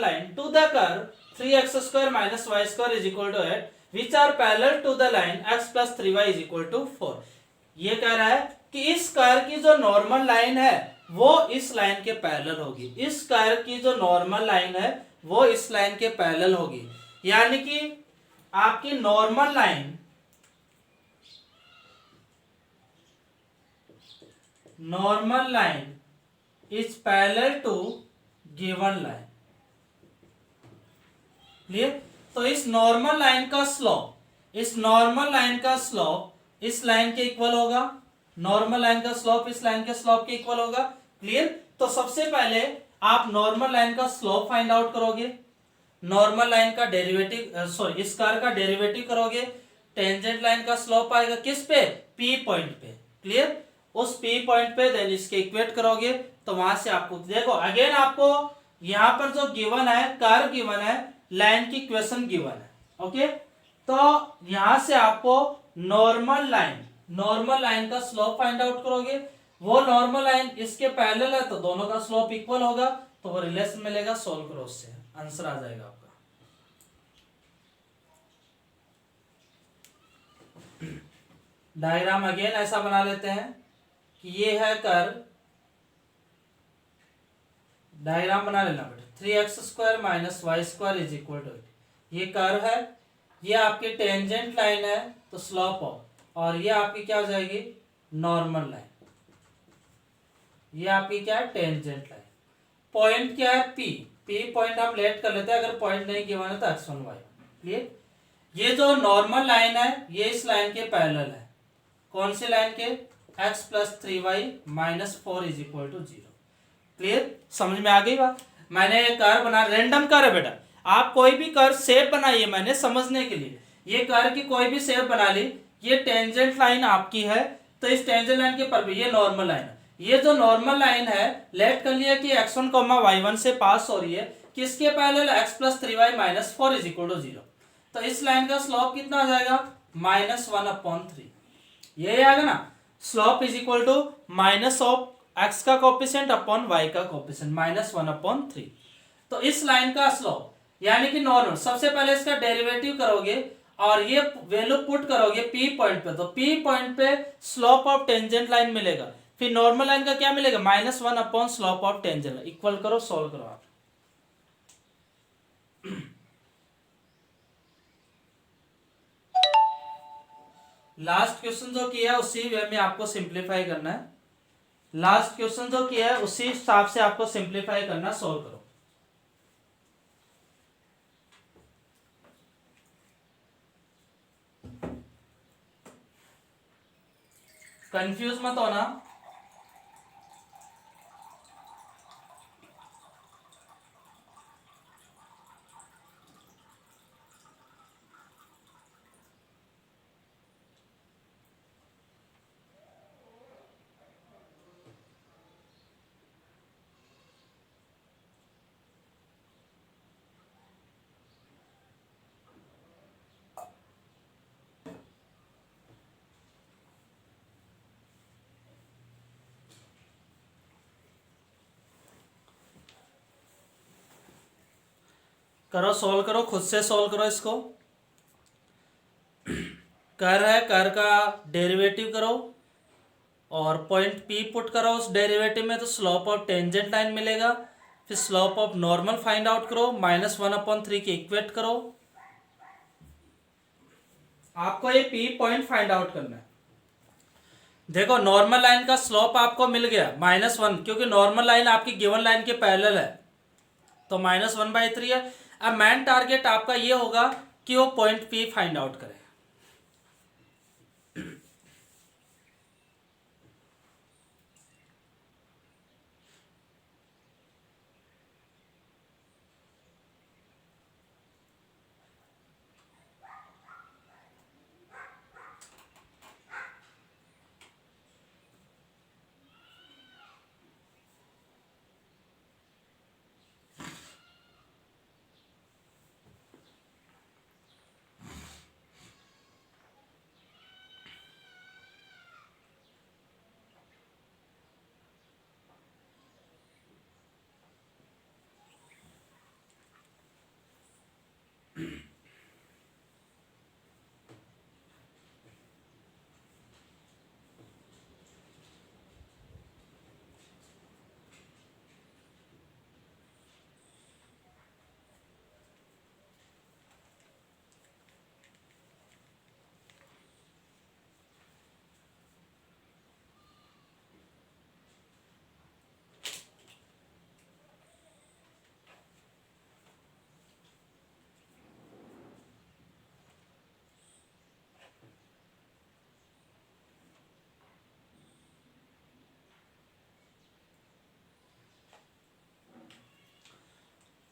line to the curve 3x square minus y square is equal to 8 which are parallel to the line x plus 3y is equal to 4 ये कह रहा है कि इस कर्व की जो नॉर्मल लाइन है वो इस लाइन के पैरेलल होगी इस कर्व की जो नॉर्मल लाइन है वो इस लाइन के पैरेलल होगी यानी कि आपकी normal line is parallel to given line clear तो इस नॉर्मल लाइन का स्लोप इस लाइन के इक्वल होगा नॉर्मल लाइन का स्लोप इस लाइन के स्लोप के इक्वल होगा क्लियर तो सबसे पहले आप नॉर्मल लाइन का स्लोप फाइंड आउट करोगे नॉर्मल लाइन का डेरिवेटिव इस कर्व का डेरिवेटिव करोगे टेंजेंट लाइन का स्लोप आएगा किस पे P पॉइंट पे क्लियर उस P पॉइंट पे देन इसके इक्वेट करोगे तो वहां से आपको देखो अगेन आपको यहां पर जो गिवन है कर्व गिवन है लाइन की इक्वेशन गिवन है ओके तो यहां से आपको नॉर्मल लाइन का स्लोप फाइंड आउट करोगे वो नॉर्मल लाइन इसके पैरेलल है तो दोनों का स्लोप इक्वल होगा तो वो रिलेशन मिलेगा सोल्व करो उससे आंसर आ जाएगा आपका डायग्राम अगेन ऐसा बना लेते हैं कि ये है कर्व डायग्राम बना लेना बेटा 3x square minus y square is equal to ये कर्व है ये आपकी टेंजेंट लाइन है तो स्लोप ऑफ और ये आपकी क्या हो जाएगी नॉर्मल लाइन ये आपकी क्या है टेंजेंट लाइन पॉइंट क्या है P पॉइंट हम लेट कर लेते हैं अगर पॉइंट नहीं गिवन है तो x1 y क्लियर ये जो नॉर्मल लाइन है ये इस लाइन के पैरेलल है कौन सी लाइन के x plus 3y minus 4 is equal to 0 clear समझ में आ गई बात मैंने ये कर्व बना रैंडम कर्व है बेटा आप कोई भी कर्व शेप बनाइए मैंने समझने के लिए ये कर्व की कोई भी शेप बना ली ये टेंजेंट लाइन आपकी है तो इस टेंजेंट लाइन के पर ये नॉर्मल लाइन है ये जो नॉर्मल लाइन है लेट कर लिया कि x1, y1 से पास हो रही है किसके parallel x plus 3y minus 4 is equal to 0 तो इस लाइन का स्लोप कितना आ जाएगा -1/3 ये आएगा ना slope is equal to minus of x का कोएफिशिएंट अपॉन y का कोएफिशिएंट -1/3 तो इस लाइन का स्लोप यानी कि नॉर्मल सबसे पहले इसका डेरिवेटिव करोगे और ये वैल्यू पुट करोगे P पॉइंट पे तो P पॉइंट पे स्लोप ऑफ टेंजेंट लाइन मिलेगा फिर नॉर्मल लाइन का क्या मिलेगा -1 upon slope of tangent equal करो सॉल्व करो आप लास्ट क्वेश्चन जो किया है उसी वे में आपको सिंप्लीफाई करना है लास्ट क्वेश्चन जो किया है उसी हिसाब से आपको सिंप्लीफाई करना सॉल्व करो कंफ्यूज मत होना करो सॉल्व करो खुद से सॉल्व करो इसको कर है कर का डेरिवेटिव करो और पॉइंट P पुट करो उस डेरिवेटिव में तो स्लोप ऑफ टेंजेंट लाइन मिलेगा फिर slope of normal find out करो -1/3 के इक्वेट करो आपको ये P पॉइंट फाइंड आउट करना है देखो नॉर्मल लाइन का स्लोप आपको मिल गया -1 क्योंकि नॉर्मल लाइन आपकी गिवन लाइन के पैरेलल है तो -1/3 है अब मेन टारगेट आपका ये होगा कि वो पॉइंट P फाइंड आउट करे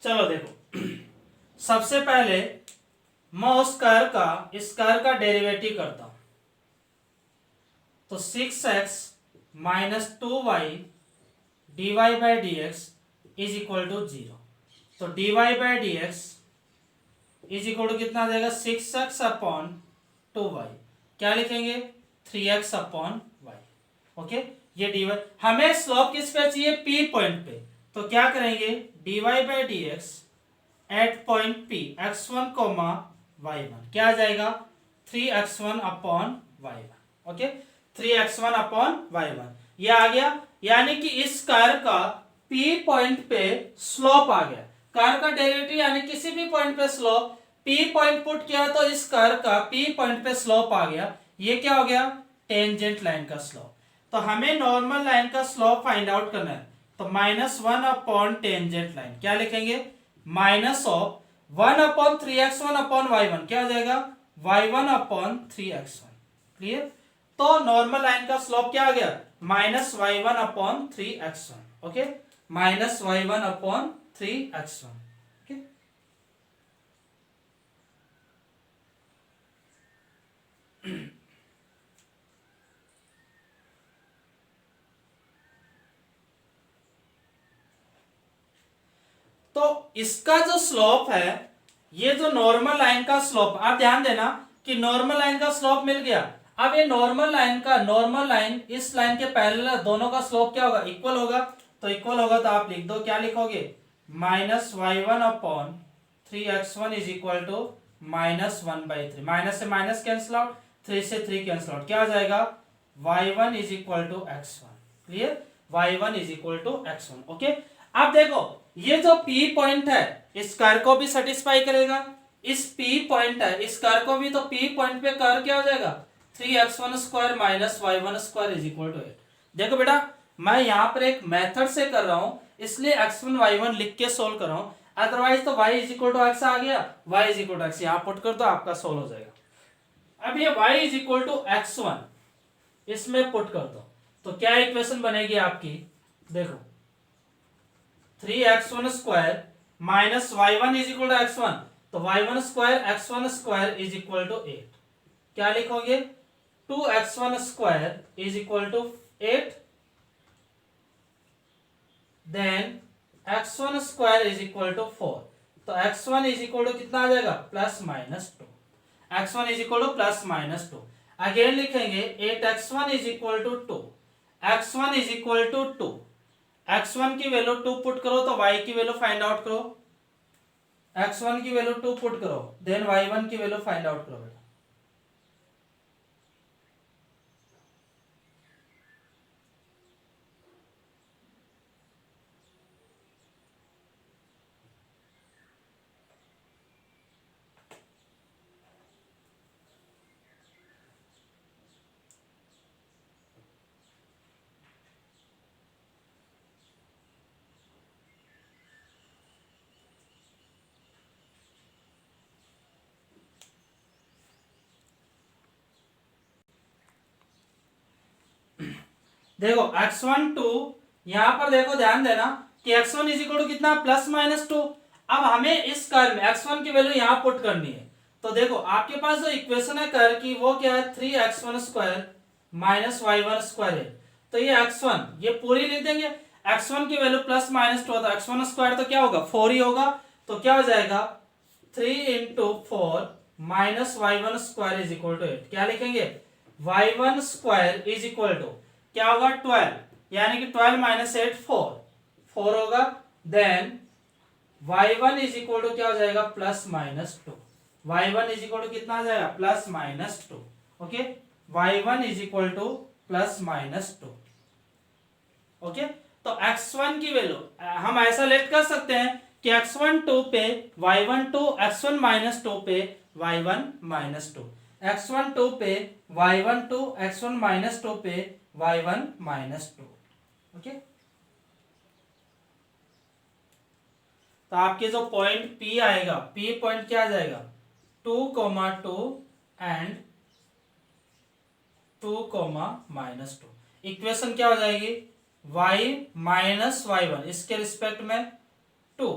चलो देखो, सबसे पहले मैं उस स्क्वायर का डेरिवेटिव करता हूं। तो 6x minus 2y dy by d x is equal to 0। तो dy by d x is equal to कितना देगा, 6x अपॉन 2y। क्या लिखेंगे, 3x अपॉन y। ओके, ये dy, हमें स्लोप किस पे चाहिए, p पॉइंट पे। तो क्या करेंगे, dy by d x at point p x1 comma y1 क्या आ जाएगा, 3x1 upon y1। Okay, 3x1 upon y1 ये आ गया। यानी कि इस स्क्वायर का p पॉइंट पे स्लोप आ गया। स्क्वायर का डेरिवेटिव यानी किसी भी पॉइंट पे स्लोप, p पॉइंट पुट किया तो इस स्क्वायर का p पॉइंट पे स्लोप आ गया। ये क्या हो गया, टेंजेंट लाइन का स्लोप। तो हमें नॉर्मल लाइन का स्लोप फाइंड आउट करना है। तो -1 अपॉन टेंजेंट लाइन क्या लिखेंगे, minus of 1 upon 3x1 upon y1 क्या हो जाएगा, y1 अपॉन 3x1। क्लियर। तो नॉर्मल लाइन का स्लोप क्या आ गया, -y1 upon 3x1। Okay, -y1 upon 3x1। Okay, तो इसका जो स्लोप है, ये जो नॉर्मल लाइन का स्लोप, आप ध्यान देना कि नॉर्मल लाइन का स्लोप मिल गया। अब ये नॉर्मल लाइन इस लाइन के पैरेलल, दोनों का स्लोप क्या होगा, इक्वल होगा। तो इक्वल होगा तो आप लिख दो, क्या लिखोगे, -y1 upon 3x1 is equal to -1/3। Minus से माइनस कैंसिल आउट, 3 से 3 कैंसिल आउट, क्या आ जाएगा, y1 is equal to x1। Clear, y1 is equal to x1। Okay, अब देखो ये जो P पॉइंट है इस स्क्वायर को भी सेटिस्फाई करेगा, इस P पॉइंट है इस स्क्वायर को भी, तो P पॉइंट पे कर्व क्या हो जाएगा, 3x1 square minus y1 square is equal to 8। देखो बेटा, मैं यहाँ पर एक मेथड से कर रहा हूं, इसलिए x1 y1 लिख के सोल्व कर रहा हूं। अदरवाइज तो y is equal to x आ गया, y is equal to x यहाँ पुट कर दो, आपका सोल्व हो जाएगा। अब ये y is equal to x1 इसमें पुट कर दो, तो क्या इक्वेशन बनेगी आपकी, देखो 3x1 square minus y1 is equal to x1, तो y1 square x1 square is equal to 8। क्या लिखोगे, 2x1 square is equal to 8, then x1 square is equal to 4। तो x1 इज इक्वल टू कितना आ जाएगा, +-2। x1 is equal to +-2। Again लिखेंगे 8x1 is equal to 2, x1 is equal to 2। x1 की वैल्यू 2 पुट करो तो y की वैल्यू फाइंड आउट करो, x1 की वैल्यू 2 पुट करो, देन y1 की वैल्यू फाइंड आउट करो। देखो x1 2, यहां पर देखो ध्यान देना कि x1 इज इक्वल टू कितना, +-2। अब हमें इस कर्व में x1 की वैल्यू यहां पुट करनी है। तो देखो आपके पास जो इक्वेशन है कर्व की, वो क्या है, 3x1 square minus y1 square है। तो ये x1 ये पूरी लिख देंगे, x1 की वैल्यू +-2, तो x1 स्क्वायर तो क्या होगा, 4 ही होगा। तो क्या हो जाएगा, 3 × 4 minus y1 square is equal to 8। क्या लिखेंगे, y1 square is equal to क्या होगा, 12, यानी कि 12 माइनस 8 4 होगा। Then y1 is equal to क्या हो जाएगा, +-2। y1 इज इक्वल टू कितना आ जाएगा, +-2। Okay, y1 is equal to +-2। Okay, तो x1 की वैल्यू हम ऐसा लेट कर सकते हैं कि x1 2 पे y1 2, x1 -2 पे y1 -2, x1 2 पे y1 2, x1 -2 पे y1 -2। ओके, तो आपके जो पॉइंट P आएगा, P पॉइंट क्या आ जाएगा, 2,2 एंड 2,-2। इक्वेशन क्या हो जाएगी, y - y1 इसके रिस्पेक्ट में 2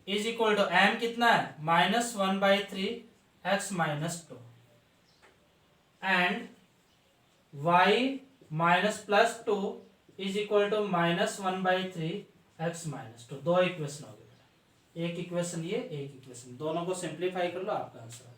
इज इक्वल टू एम कितना है -1/3 x-2 and y -+2 is equal to -1/3 x-2। दो इक्वेशन हो गए बेटा, एक इक्वेशन ये, एक इक्वेशन, दोनों को सिंप्लीफाई कर लो, आपका आंसर आ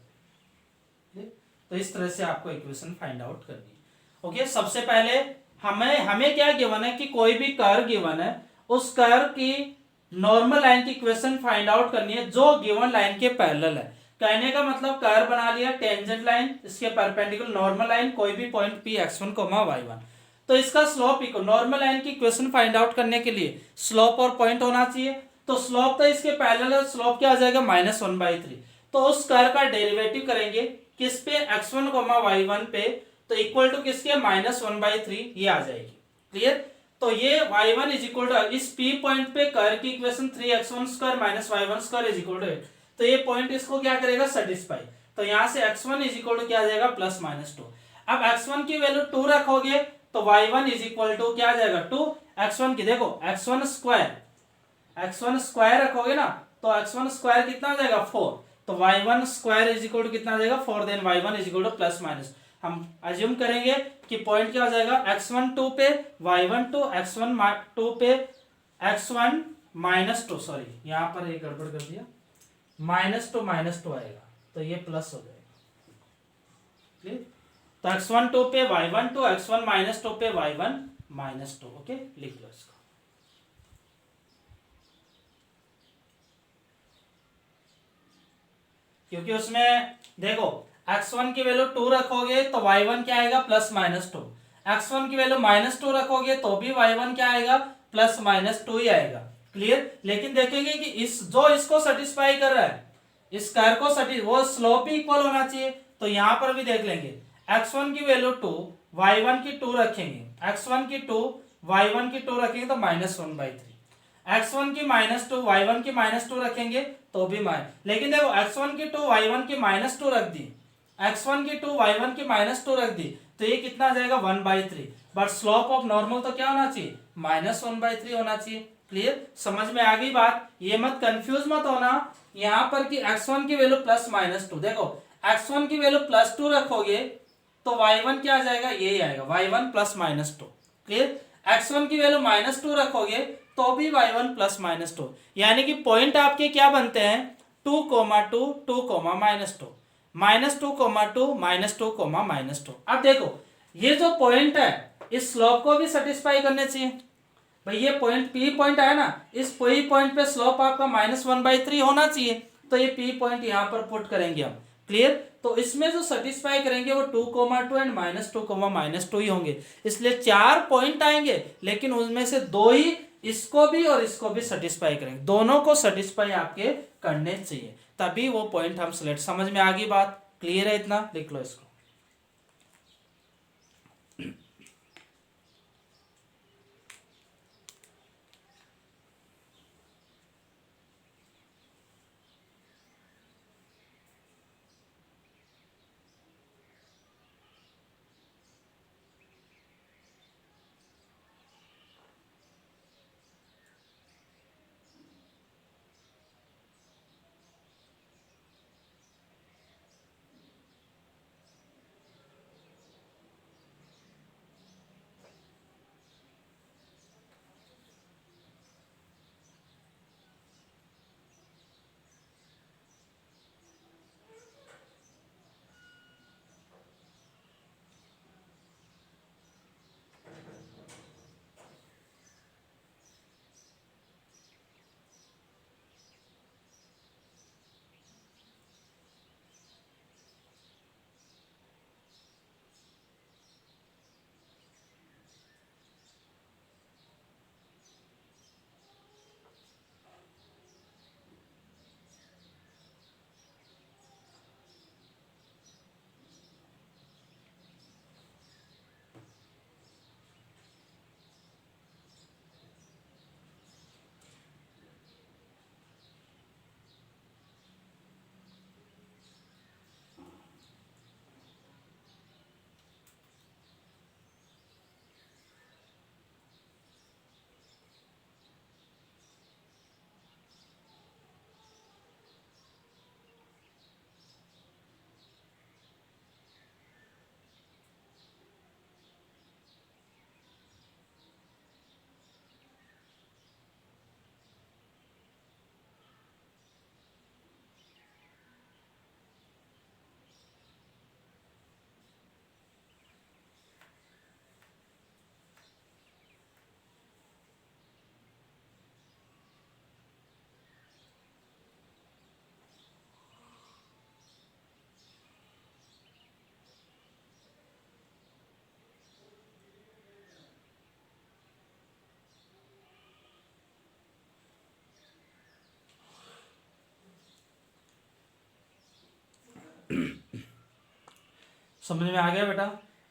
जाएगा। तो इस तरह से आपको इक्वेशन फाइंड आउट करनी है। ओके, सबसे पहले हमें क्या गिवन है कि कोई भी कर्व गिवन है, उस कर्व की नॉर्मल लाइन की इक्वेशन फाइंड आउट करनी है जो गिवन लाइन के पैरेलल है। कहने का मतलब कर्व बना लिया, टेंजेंट लाइन, इसके परपेंडिकुलर नॉर्मल लाइन, कोई भी पॉइंट पी x1, y1, तो इसका स्लोप इक्वल, नॉर्मल लाइन की इक्वेशन फाइंड आउट करने के लिए स्लोप और पॉइंट होना चाहिए। तो स्लोप तो इसके पैरेलल है, स्लोप क्या आ जाएगा -1/3। तो उस कर्व का डेरिवेटिव करेंगे किस पे, x1, y1 पे, तो इक्वल टू किसके -1/3 ये आ जाएगी। क्लियर। तो ये y1 इज इक्वल टू, इस p पॉइंट पे कर्व की equation 3x1² -y1² is equal to 8। तो ये पॉइंट इसको क्या करेगा, सेटिस्फाई। तो यहां से x1 इज इक्वल टू क्या आ जाएगा +-2। अब x1 की वैल्यू 2 रखोगे तो y1 इज इक्वल टू क्या आ जाएगा 2। x1 की देखो x1 स्क्वायर रखोगे ना, तो x1 स्क्वायर कितना आ जाएगा 4। तो y1 square is equal to कितना आ जाएगा 4, then y1 is equal to +-। हम अज्यूम करेंगे कि पॉइंट क्या हो जाएगा, x1 2 पे, y1 2, x1 2 पे, x1 -2, सॉरी यहां पर एक गड़बड़ कर दिया, -2 आएगा, तो ये प्लस हो जाएगा। क्लियर। तो x1 2 पे y1 2, x1 -2 पे y1 -2। ओके, लिख लो इसको। क्योंकि उसमें देखो x1 की वैल्यू 2 रखोगे तो y1 क्या आएगा +-2, x1 की वैल्यू -2 रखोगे तो भी y1 क्या आएगा +-2 ही आएगा। क्लियर। लेकिन देखेंगे कि इस जो इसको सेटिस्फाई कर रहा है, इस कर्व को वो स्लोप भी इक्वल होना चाहिए। तो यहां पर भी देख लेंगे, x1 की वैल्यू 2, y1 की 2 रखेंगे, x1 की 2, y1 की 2 रखेंगे तो -1/3, x1 की -2, y1 की -2 रखेंगे तो भी लेकिन देखो x1 की 2, y1 की -2 रख दी, x1 की 2, y1 की -2 रख दी, तो ये कितना आ जाएगा 1/3। बट स्लोप ऑफ नॉर्मल तो क्या होना चाहिए, -1/3 होना चाहिए। क्लियर, समझ में आ गई बात। ये मत कंफ्यूज मत होना यहाँ पर कि x1 की वैल्यू +-2, देखो x1 की वैल्यू +2 रखोगे तो y1 क्या आ जाएगा, ये आएगा y1 +-2। क्लियर। x1 की वैल्यू -2 रखोगे तो भी y1 +-2, यानी कि पॉइंट आपके क्या बनते हैं 2, 2, 2, -2, -2, -2, -2। अब देखो ये जो पॉइंट है इस स्लोप को भी सेटिस्फाई करने चाहिए। भाई ये पॉइंट P पॉइंट है ना, इस P पॉइंट पे स्लोप आपका -1/3 होना चाहिए। तो ये P पॉइंट यहाँ पर पुट करेंगे हम। क्लियर। तो इसमें जो सेटिस्फाई करेंगे वो 2, 2 एंड -2, -2 ही होंगे। इसलिए 4 पॉइंट आएंगे, लेकिन उनमें से 2 ही इसको भी और इसको भी सेटिस्फाई करेंगे। दोनों को सेटिस्फाई आपके करने चाहिए, तभी वो पॉइंट हम सिलेक्ट। समझ में आ गई बात। क्लियर है, इतना लिख लो इसको। समझ में आ गया बेटा।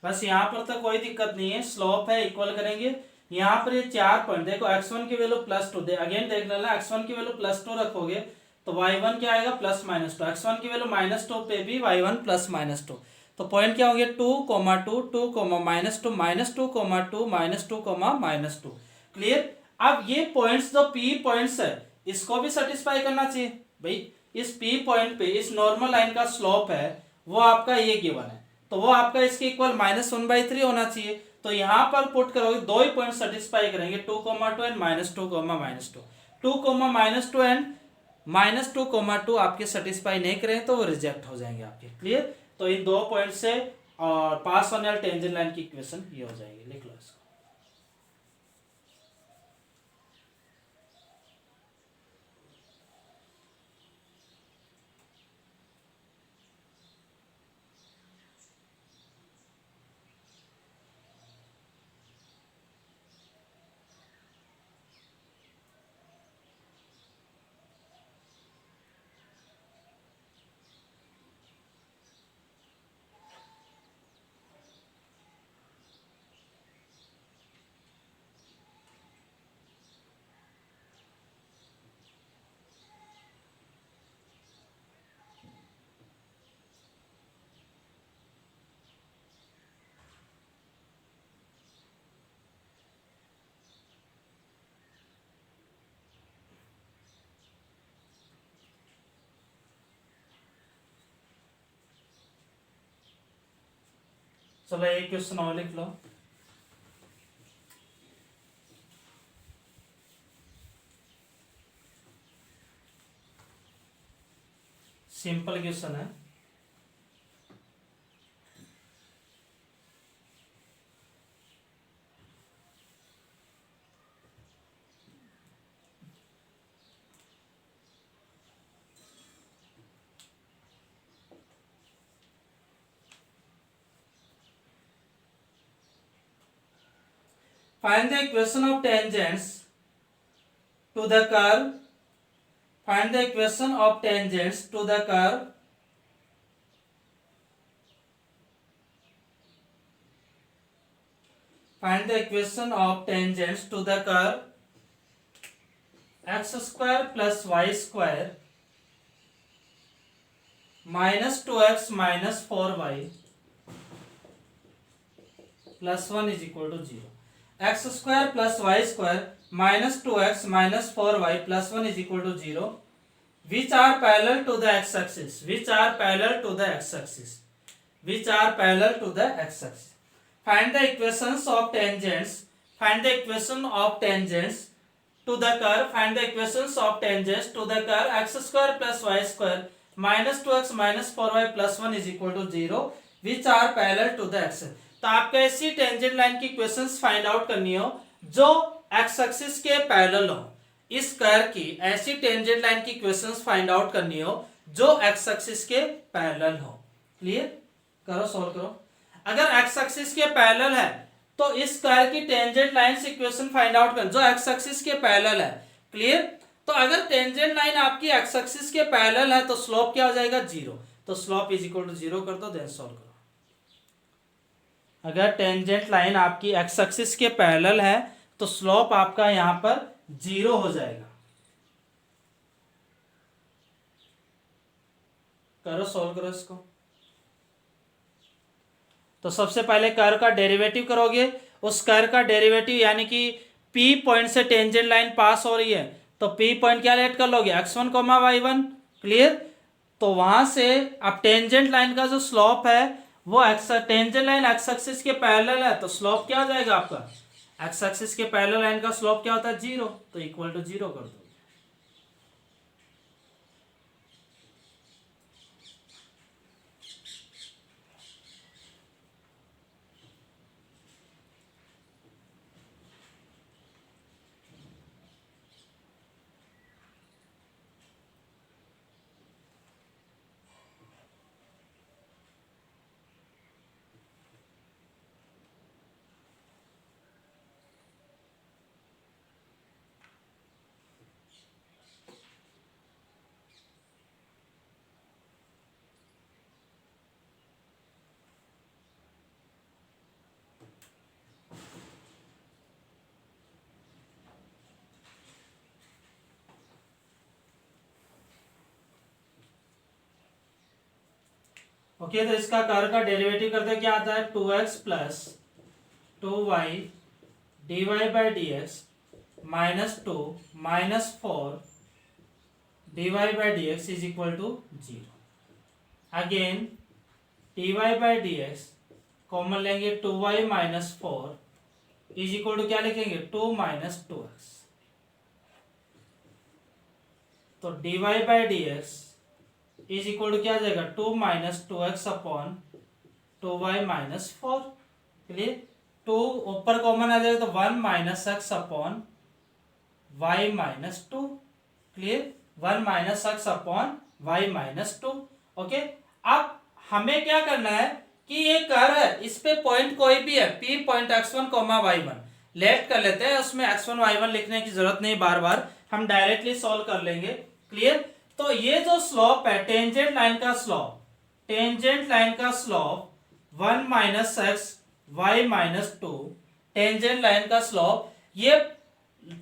बस यहाँ पर तो कोई दिक्कत नहीं है, स्लोप है इक्वल करेंगे। यहाँ पर ये 4 पॉइंट देखो, x1 की वैल्यू +2 दे, अगेन देख लेना, x1 की वैल्यू +2 रखोगे तो y1 क्या आएगा +-2, x1 की वैल्यू -2 पे भी y1 +-2, तो पॉइंट क्या हो गया 2, 2, 2, -2, -2, -2, -2, क्लियर। अब ये पॉइंट्स जो P पॉइंट्स है इसको भी सेटिस्फाई करना चाहिए भाई। इस P पॉइंट पे इस नॉर्मल लाइन का स्लोप है वो आपका ये गिवन है, तो वो आपका इसके इक्वल -1/3 होना चाहिए। तो यहां पर पुट करोगे, दो ही पॉइंट सेटिस्फाई करेंगे, 2, 2 एंड -2, -2, 2, -2 एंड -2, 2 आपके सेटिस्फाई नहीं करें तो वो रिजेक्ट हो जाएंगे आपके, क्लियर। तो इन दो पॉइंट से और पास होने वाले टेंजेंट लाइन की इक्वेशन ये हो जाएगी, लिख लो इसको। चलो एक क्वेश्चन और लिख लो। सिंपल क्वेश्चन है। Find the equation of tangents to the curve. Find the equation of tangents to the curve. Find the equation of tangents to the curve x square plus y square minus 2x minus 4y plus 1 is equal to 0. X square plus y square minus 2x minus 4y plus 1 is equal to 0. Which are parallel to the x-axis? Which are parallel to the x-axis? Which are parallel to the x-axis? Find the equations of tangents. Find the equation of tangents to the curve. Find the equations of tangents to the curve x square plus y square minus 2x minus 4y plus 1 is equal to 0. Which are parallel to the x. तो आपको ऐसी टेंजेंट लाइन की इक्वेशंस फाइंड आउट करनी हो जो एक्स एक्सिस के पैरेलल हो। इस कर्व की ऐसी टेंजेंट लाइन की इक्वेशंस फाइंड आउट करनी हो जो एक्स एक्सिस के पैरेलल हो। क्लियर, करो सॉल्व करो। अगर एक्स एक्सिस के पैरेलल है तो इस कर्व की टेंजेंट लाइन से इक्वेशन फाइंड आउट करना जो एक्स एक्सिस के पैरेलल है। क्लियर, तो अगर टेंजेंट लाइन आपकी एक्स एक्सिस के पैरेलल है तो स्लोप क्या हो जाएगा 0, तो स्लोप इज इक्वल टू 0 कर दो, देन सॉल्व करो। अगर टेंजेंट लाइन आपकी एक्स एक्सिस के पैरेलल है तो स्लोप आपका यहां पर 0 हो जाएगा। करो सॉल्व करो इसको। तो सबसे पहले कर्व का डेरिवेटिव करोगे। उस कर्व का डेरिवेटिव यानी कि P पॉइंट से टेंजेंट लाइन पास हो रही है तो P पॉइंट क्या लेट कर लोगे x1, y1। क्लियर, तो वहां से अब टेंजेंट लाइन का जो स्लोप है वो टेंजेंट लाइन एक्स एक्सिस के पैरेलल है तो स्लोप क्या हो जाएगा आपका एक्स एक्सिस के पैरेलल लाइन का स्लोप क्या होता है 0, तो इक्वल टू 0 कर दो। ओके, तो इसका कर्व का डेरिवेटिव करते क्या आता है, 2x plus 2y dy by d x -2 -4 dy by d x is equal to 0। Again dy by d x common लेंगे, 2y minus 4 is equal to क्या लिखेंगे, 2 माइनस 2x। तो dy by d x is equal to क्या आ जाएगा, 2 minus 2x upon 2y minus 4। Clear, 2 ऊपर कॉमन आ जाएगा तो 1 minus x upon y minus 2। Clear, 1 minus x upon y minus 2। Okay, अब हमें क्या करना है कि ये कर्व है, इस पे पॉइंट कोई भी है, p point x1 y1 late कर लेते हैं, उसमें x1 y1 लिखने की जरूरत नहीं, बार बार हम डायरेक्टली सॉल्व कर लेंगे। क्लियर, तो ये जो स्लोप है टेंजेंट लाइन का स्लोप, टेंजेंट लाइन का slope 1 minus x y minus 2, tangent line का स्लोप, ये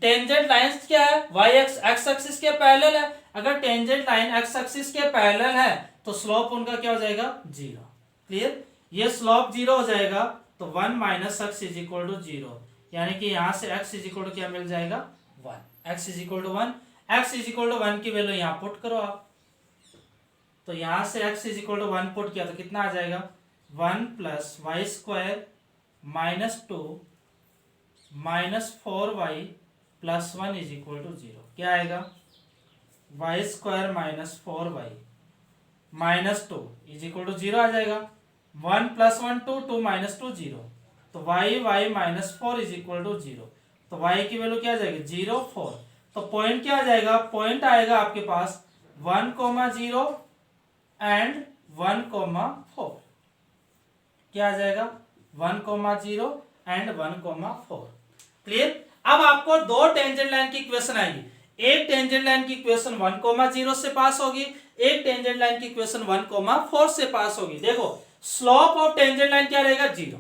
टेंजेंट लाइन क्या है, y एक्स एक्सिस के पैरेलल है। अगर टेंजेंट लाइन एक्स एक्सिस के पैरेलल है तो स्लोप उनका क्या हो जाएगा, 0। क्लियर, ये स्लोप 0 हो जाएगा तो 1 minus x is equal to 0, यानी कि यहां से x इज इक्वल टू क्या मिल जाएगा, 1। x is equal to 1, x is equal to 1 की वैल्यू यहां पुट करो आप, तो यहां से x is equal to 1 put किया तो कितना आ जाएगा, 1 plus y square minus 2 minus 4y plus 1 is equal to 0। क्या आएगा, y square minus 4y minus 2 is equal to 0 आ जाएगा। 1 प्लस 1 2, 2 माइनस 2 0, तो y minus 4 is equal to 0। तो y की वैल्यू क्या आ जाएगी, 0 4। तो पॉइंट क्या आ जाएगा, पॉइंट आएगा आपके पास 1, 0 एंड 1, 4। क्या आ जाएगा, 1, 0 एंड 1, 4। क्लियर, अब आपको दो टेंजेंट लाइन की इक्वेशन आएगी, एक टेंजेंट लाइन की इक्वेशन 1, 0 से पास होगी, एक टेंजेंट लाइन की इक्वेशन 1, 4 से पास होगी। देखो स्लोप ऑफ टेंजेंट लाइन क्या रहेगा, 0।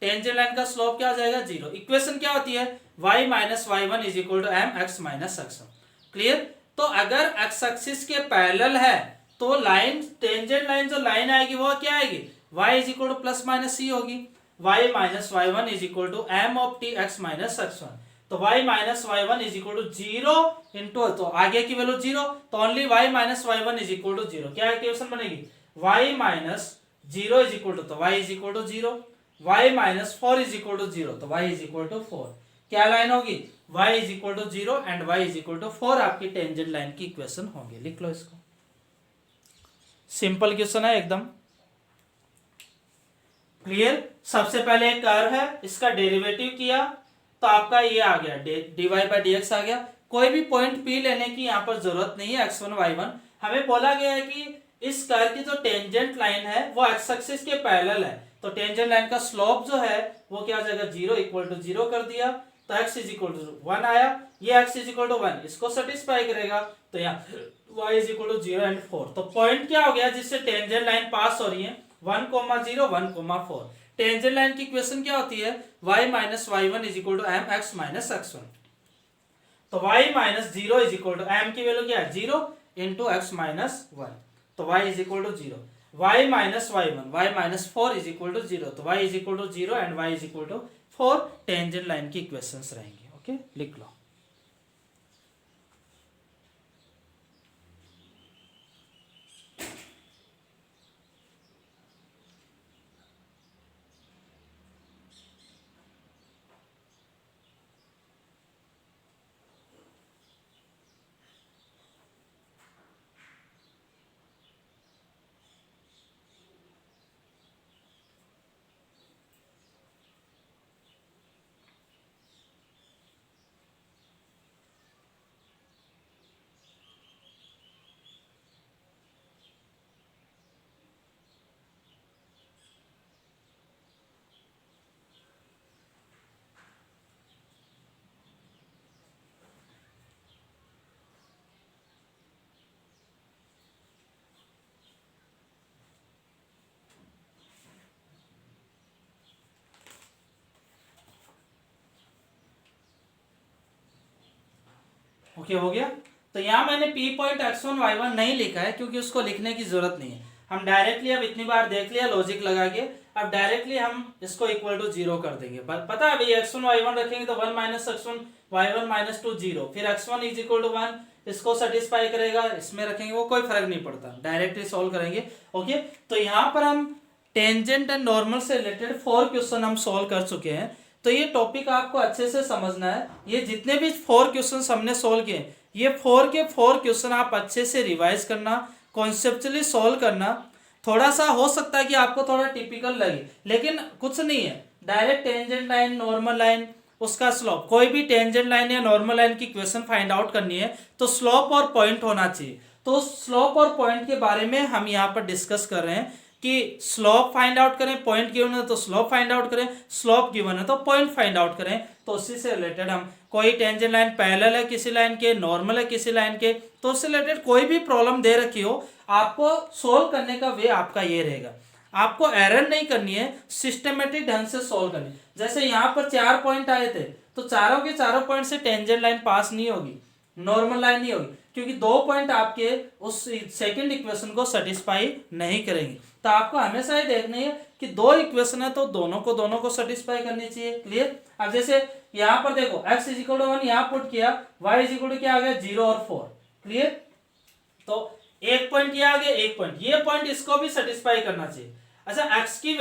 टेंजेंट लाइन का स्लोप क्या हो जाएगा, 0। इक्वेशन क्या होती है, y minus y1 is equal to m x minus x1। Clear, तो अगर x एक्सिस के पैरेलल है तो लाइन, टेंजेंट लाइन जो लाइन आएगी वो क्या आएगी, y is equal to plus minus c होगी, y minus y1 is equal to m of t x minus x1। तो y minus y1 is equal to 0 into, तो आगे की वैल्यू 0, तो only y minus y1 is equal to 0। क्या इक्वेशन बनेगी, y minus 0 is equal to, तो y is equal to 0, y minus 4 is equal to 0, तो y इज इक्वल टू 4। क्या लाइन होगी, y is equal to 0 and y is equal to 4 आपकी टेंजेंट लाइन की इक्वेशन होंगी। लिख लो इसको, सिंपल क्वेश्चन है एकदम। क्लियर, सबसे पहले एक कर्व है, इसका डेरिवेटिव किया तो आपका ये आ गया, dy बाई डी एक्स आ गया। कोई भी पॉइंट p लेने की यहाँ पर जरूरत नहीं है, x1 y1। हमें बोला गया है कि इस कर्व की जो टेंजेंट लाइन है वो x एक्सिस के पैरेलल है, तो टेंजेंट लाइन का स्लोप जो है वो क्या आ जाएगा, 0 इक्वल टू 0 कर दिया, तो x इज इक्वल टू 1 आया, ये x इज इक्वल टू 1 इसको सेटिस्फाई करेगा, तो यहाँ y is equal to 0 and 4। तो पॉइंट क्या हो गया जिससे टेंजेंट लाइन पास हो रही है, 1, 0, 1, 4। टेंजेंट लाइन की इक्वेशन क्या होती है, y minus y1 is equal to m x minus x1। तो y minus 0 is equal to m की वैल्यू क्या है, 0 इंटू एक्स माइनस 1, तो y is equal to 0। y minus y1, y minus 4 is equal to 0, तो y is equal to 0 and y is equal to 4 tangent line की इक्वेशंस रहेंगी। ओके, लिख लो। ओके, हो गया। तो यहाँ मैंने p पॉइंट x1 y1 नहीं लिखा है क्योंकि उसको लिखने की जरूरत नहीं है, हम डायरेक्टली अब इतनी बार देख लिया लॉजिक लगा के, अब डायरेक्टली हम इसको इक्वल टू 0 कर देंगे। पता है भाई x1 y1 रखेंगे तो 1 माइनस x1 y1 माइनस 2 0, फिर x1 इज इक्वल टू 1 इसको सेटिस्फाई करेगा, इसमें रखेंगे वो कोई फर्क नहीं पड़ता, डायरेक्टली सॉल्व करेंगे। ओके, तो यहाँ पर हम टेंजेंट एंड नॉर्मल से रिलेटेड 4 क्वेश्चन हम सॉल्व कर चुके हैं। तो ये टॉपिक आपको अच्छे से समझना है। ये जितने भी 4 क्वेश्चन हमने सॉल्व किए, ये 4 के 4 क्वेश्चन आप अच्छे से रिवाइज करना, कॉन्सेप्चुअली सॉल्व करना। थोड़ा सा हो सकता है कि आपको थोड़ा टिपिकल लगे, लेकिन कुछ नहीं है, direct tangent line, normal line, उसका स्लोप, कोई भी टेंजेंट लाइन या नॉर्मल लाइन की क्वेश्चन फाइंड आउट करनी है तो स्लोप और पॉइंट होना चाहिए। तो स्लोप और पॉइंट के बारे में हम यहाँ पर डिस्कस कर रहे हैं कि स्लोप फाइंड आउट करें, पॉइंट गिवन है तो स्लोप फाइंड आउट करें, स्लोप गिवन है तो पॉइंट फाइंड आउट करें। तो उसी से रिलेटेड हम, कोई टेंजेंट लाइन पैरेलल है किसी लाइन के, नॉर्मल है किसी लाइन के, तो उससे रिलेटेड कोई भी प्रॉब्लम दे रखी हो, आपको सोल्व करने का वे आपका ये रहेगा। आपको एरर नहीं करनी है, सिस्टमेटिक ढंग से सोल्व करनी है। जैसे यहाँ पर 4 पॉइंट आए थे, तो चारों के चारों पॉइंट से टेंजेंट लाइन पास नहीं होगी, नॉर्मल लाइन नहीं होगी, क्योंकि 2 पॉइंट आपके उस सेकंड इक्वेशन को सेटिस्फाई नहीं करेंगे। तो आपको हमेशा ये देखना है कि 2 इक्वेशन है तो दोनों को सेटिस्फाई करनी चाहिए। क्लियर। अब जैसे यहाँ पर देखो x इज इक्वल टू 1 यहाँ पुट किया, y इज इक्वल टू क्या आ गया 0 और 4। क्लियर। तो एक पॉइंट ये आ गया, एक पॉइंट ये पॉइंट, इसको भी सेटिस्फाई करना चाहिए। अच्छा, x की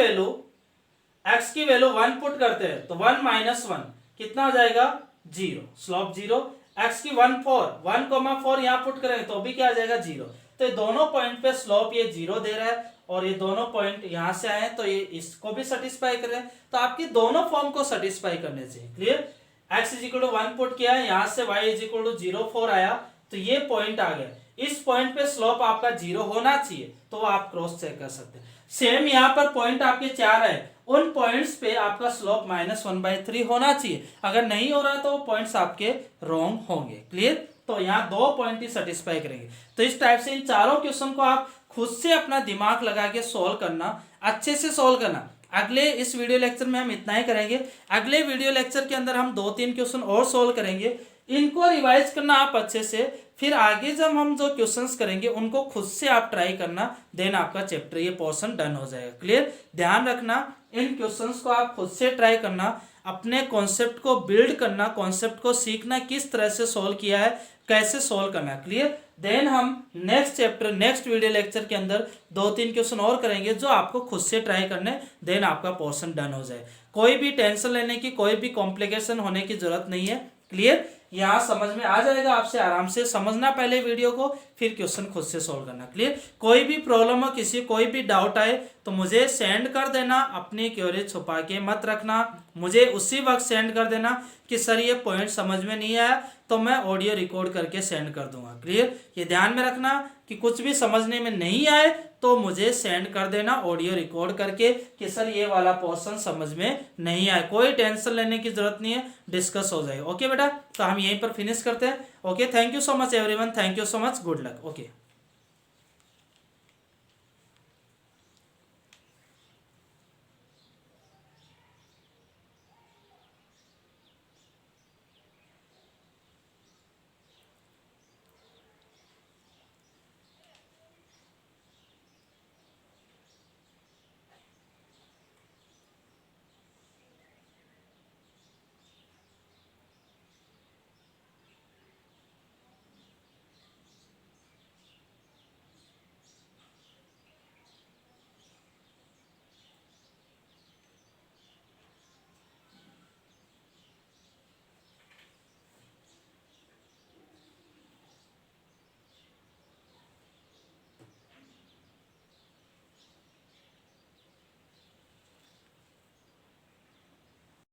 वैल्यू 1 पुट करते हैं तो 1 माइनस 1 कितना हो जाएगा 0, स्लोप 0। x की 1,4 यहाँ पुट करेंगे तो भी क्या आ जाएगा 0। तो ये दोनों पॉइंट पे स्लोप ये 0 दे रहा है और ये दोनों पॉइंट यहाँ से आए तो ये इसको भी सेटिस्फाई कर रहे हैं। तो आपकी दोनों फॉर्म को सेटिस्फाई करने चाहिए। Clear. x is equal to 1 put किया, यहाँ से y इज इक्वल टू 0 4 आया, तो ये पॉइंट आ गया। इस पॉइंट पे स्लोप आपका 0 होना चाहिए, तो आप क्रॉस चेक कर सकते हैं। सेम यहाँ पर पॉइंट आपके 4 है, उन पॉइंट्स पे आपका स्लोप -1/3 होना चाहिए। अगर नहीं हो रहा तो वो पॉइंट्स आपके रॉन्ग होंगे। क्लियर। तो यहाँ 2 पॉइंट ही सेटिस्फाई करेंगे। तो इस टाइप से इन चारों क्वेश्चन को आप खुद से अपना दिमाग लगा के सोल्व करना, अच्छे से सोल्व करना। अगले इस वीडियो लेक्चर में हम इतना ही करेंगे। अगले वीडियो लेक्चर के अंदर हम 2-3 क्वेश्चन और सोल्व करेंगे, इनको रिवाइज करना आप अच्छे से। फिर आगे जब हम जो क्वेश्चंस करेंगे उनको खुद से आप ट्राई करना, देन आपका चैप्टर ये पोर्शन डन हो जाएगा। क्लियर। ध्यान रखना, इन क्वेश्चंस को आप खुद से ट्राई करना, अपने कॉन्सेप्ट को बिल्ड करना, कॉन्सेप्ट को सीखना, किस तरह से सोल्व किया है, कैसे सोल्व करना है। क्लियर। देन हम next chapter, next video lecture के अंदर 2-3 क्वेश्चन और करेंगे जो आपको खुद से ट्राई करने, देन आपका पोर्शन डन हो जाए। कोई भी टेंशन लेने की, कोई भी कॉम्प्लिकेशन होने की जरूरत नहीं है। क्लियर। यहाँ समझ में आ जाएगा आपसे, आराम से समझना पहले वीडियो को, फिर क्वेश्चन खुद से सोल्व करना। क्लियर। कोई भी प्रॉब्लम हो, किसी कोई भी डाउट आए तो मुझे सेंड कर देना, अपनी क्वेरी छुपा के मत रखना, मुझे उसी वक्त सेंड कर देना कि सर ये पॉइंट समझ में नहीं आया, तो मैं ऑडियो रिकॉर्ड करके सेंड कर दूंगा। क्लियर। ये ध्यान में रखना कि कुछ भी समझने में नहीं आए तो मुझे सेंड कर देना ऑडियो रिकॉर्ड करके कि सर ये वाला पोर्शन समझ में नहीं आया। कोई टेंशन लेने की जरूरत नहीं है, डिस्कस हो जाएगा। ओके बेटा, तो हम यहीं पर फिनिश करते हैं। Okay, thank you so much everyone, thank you so much, good luck. Okay.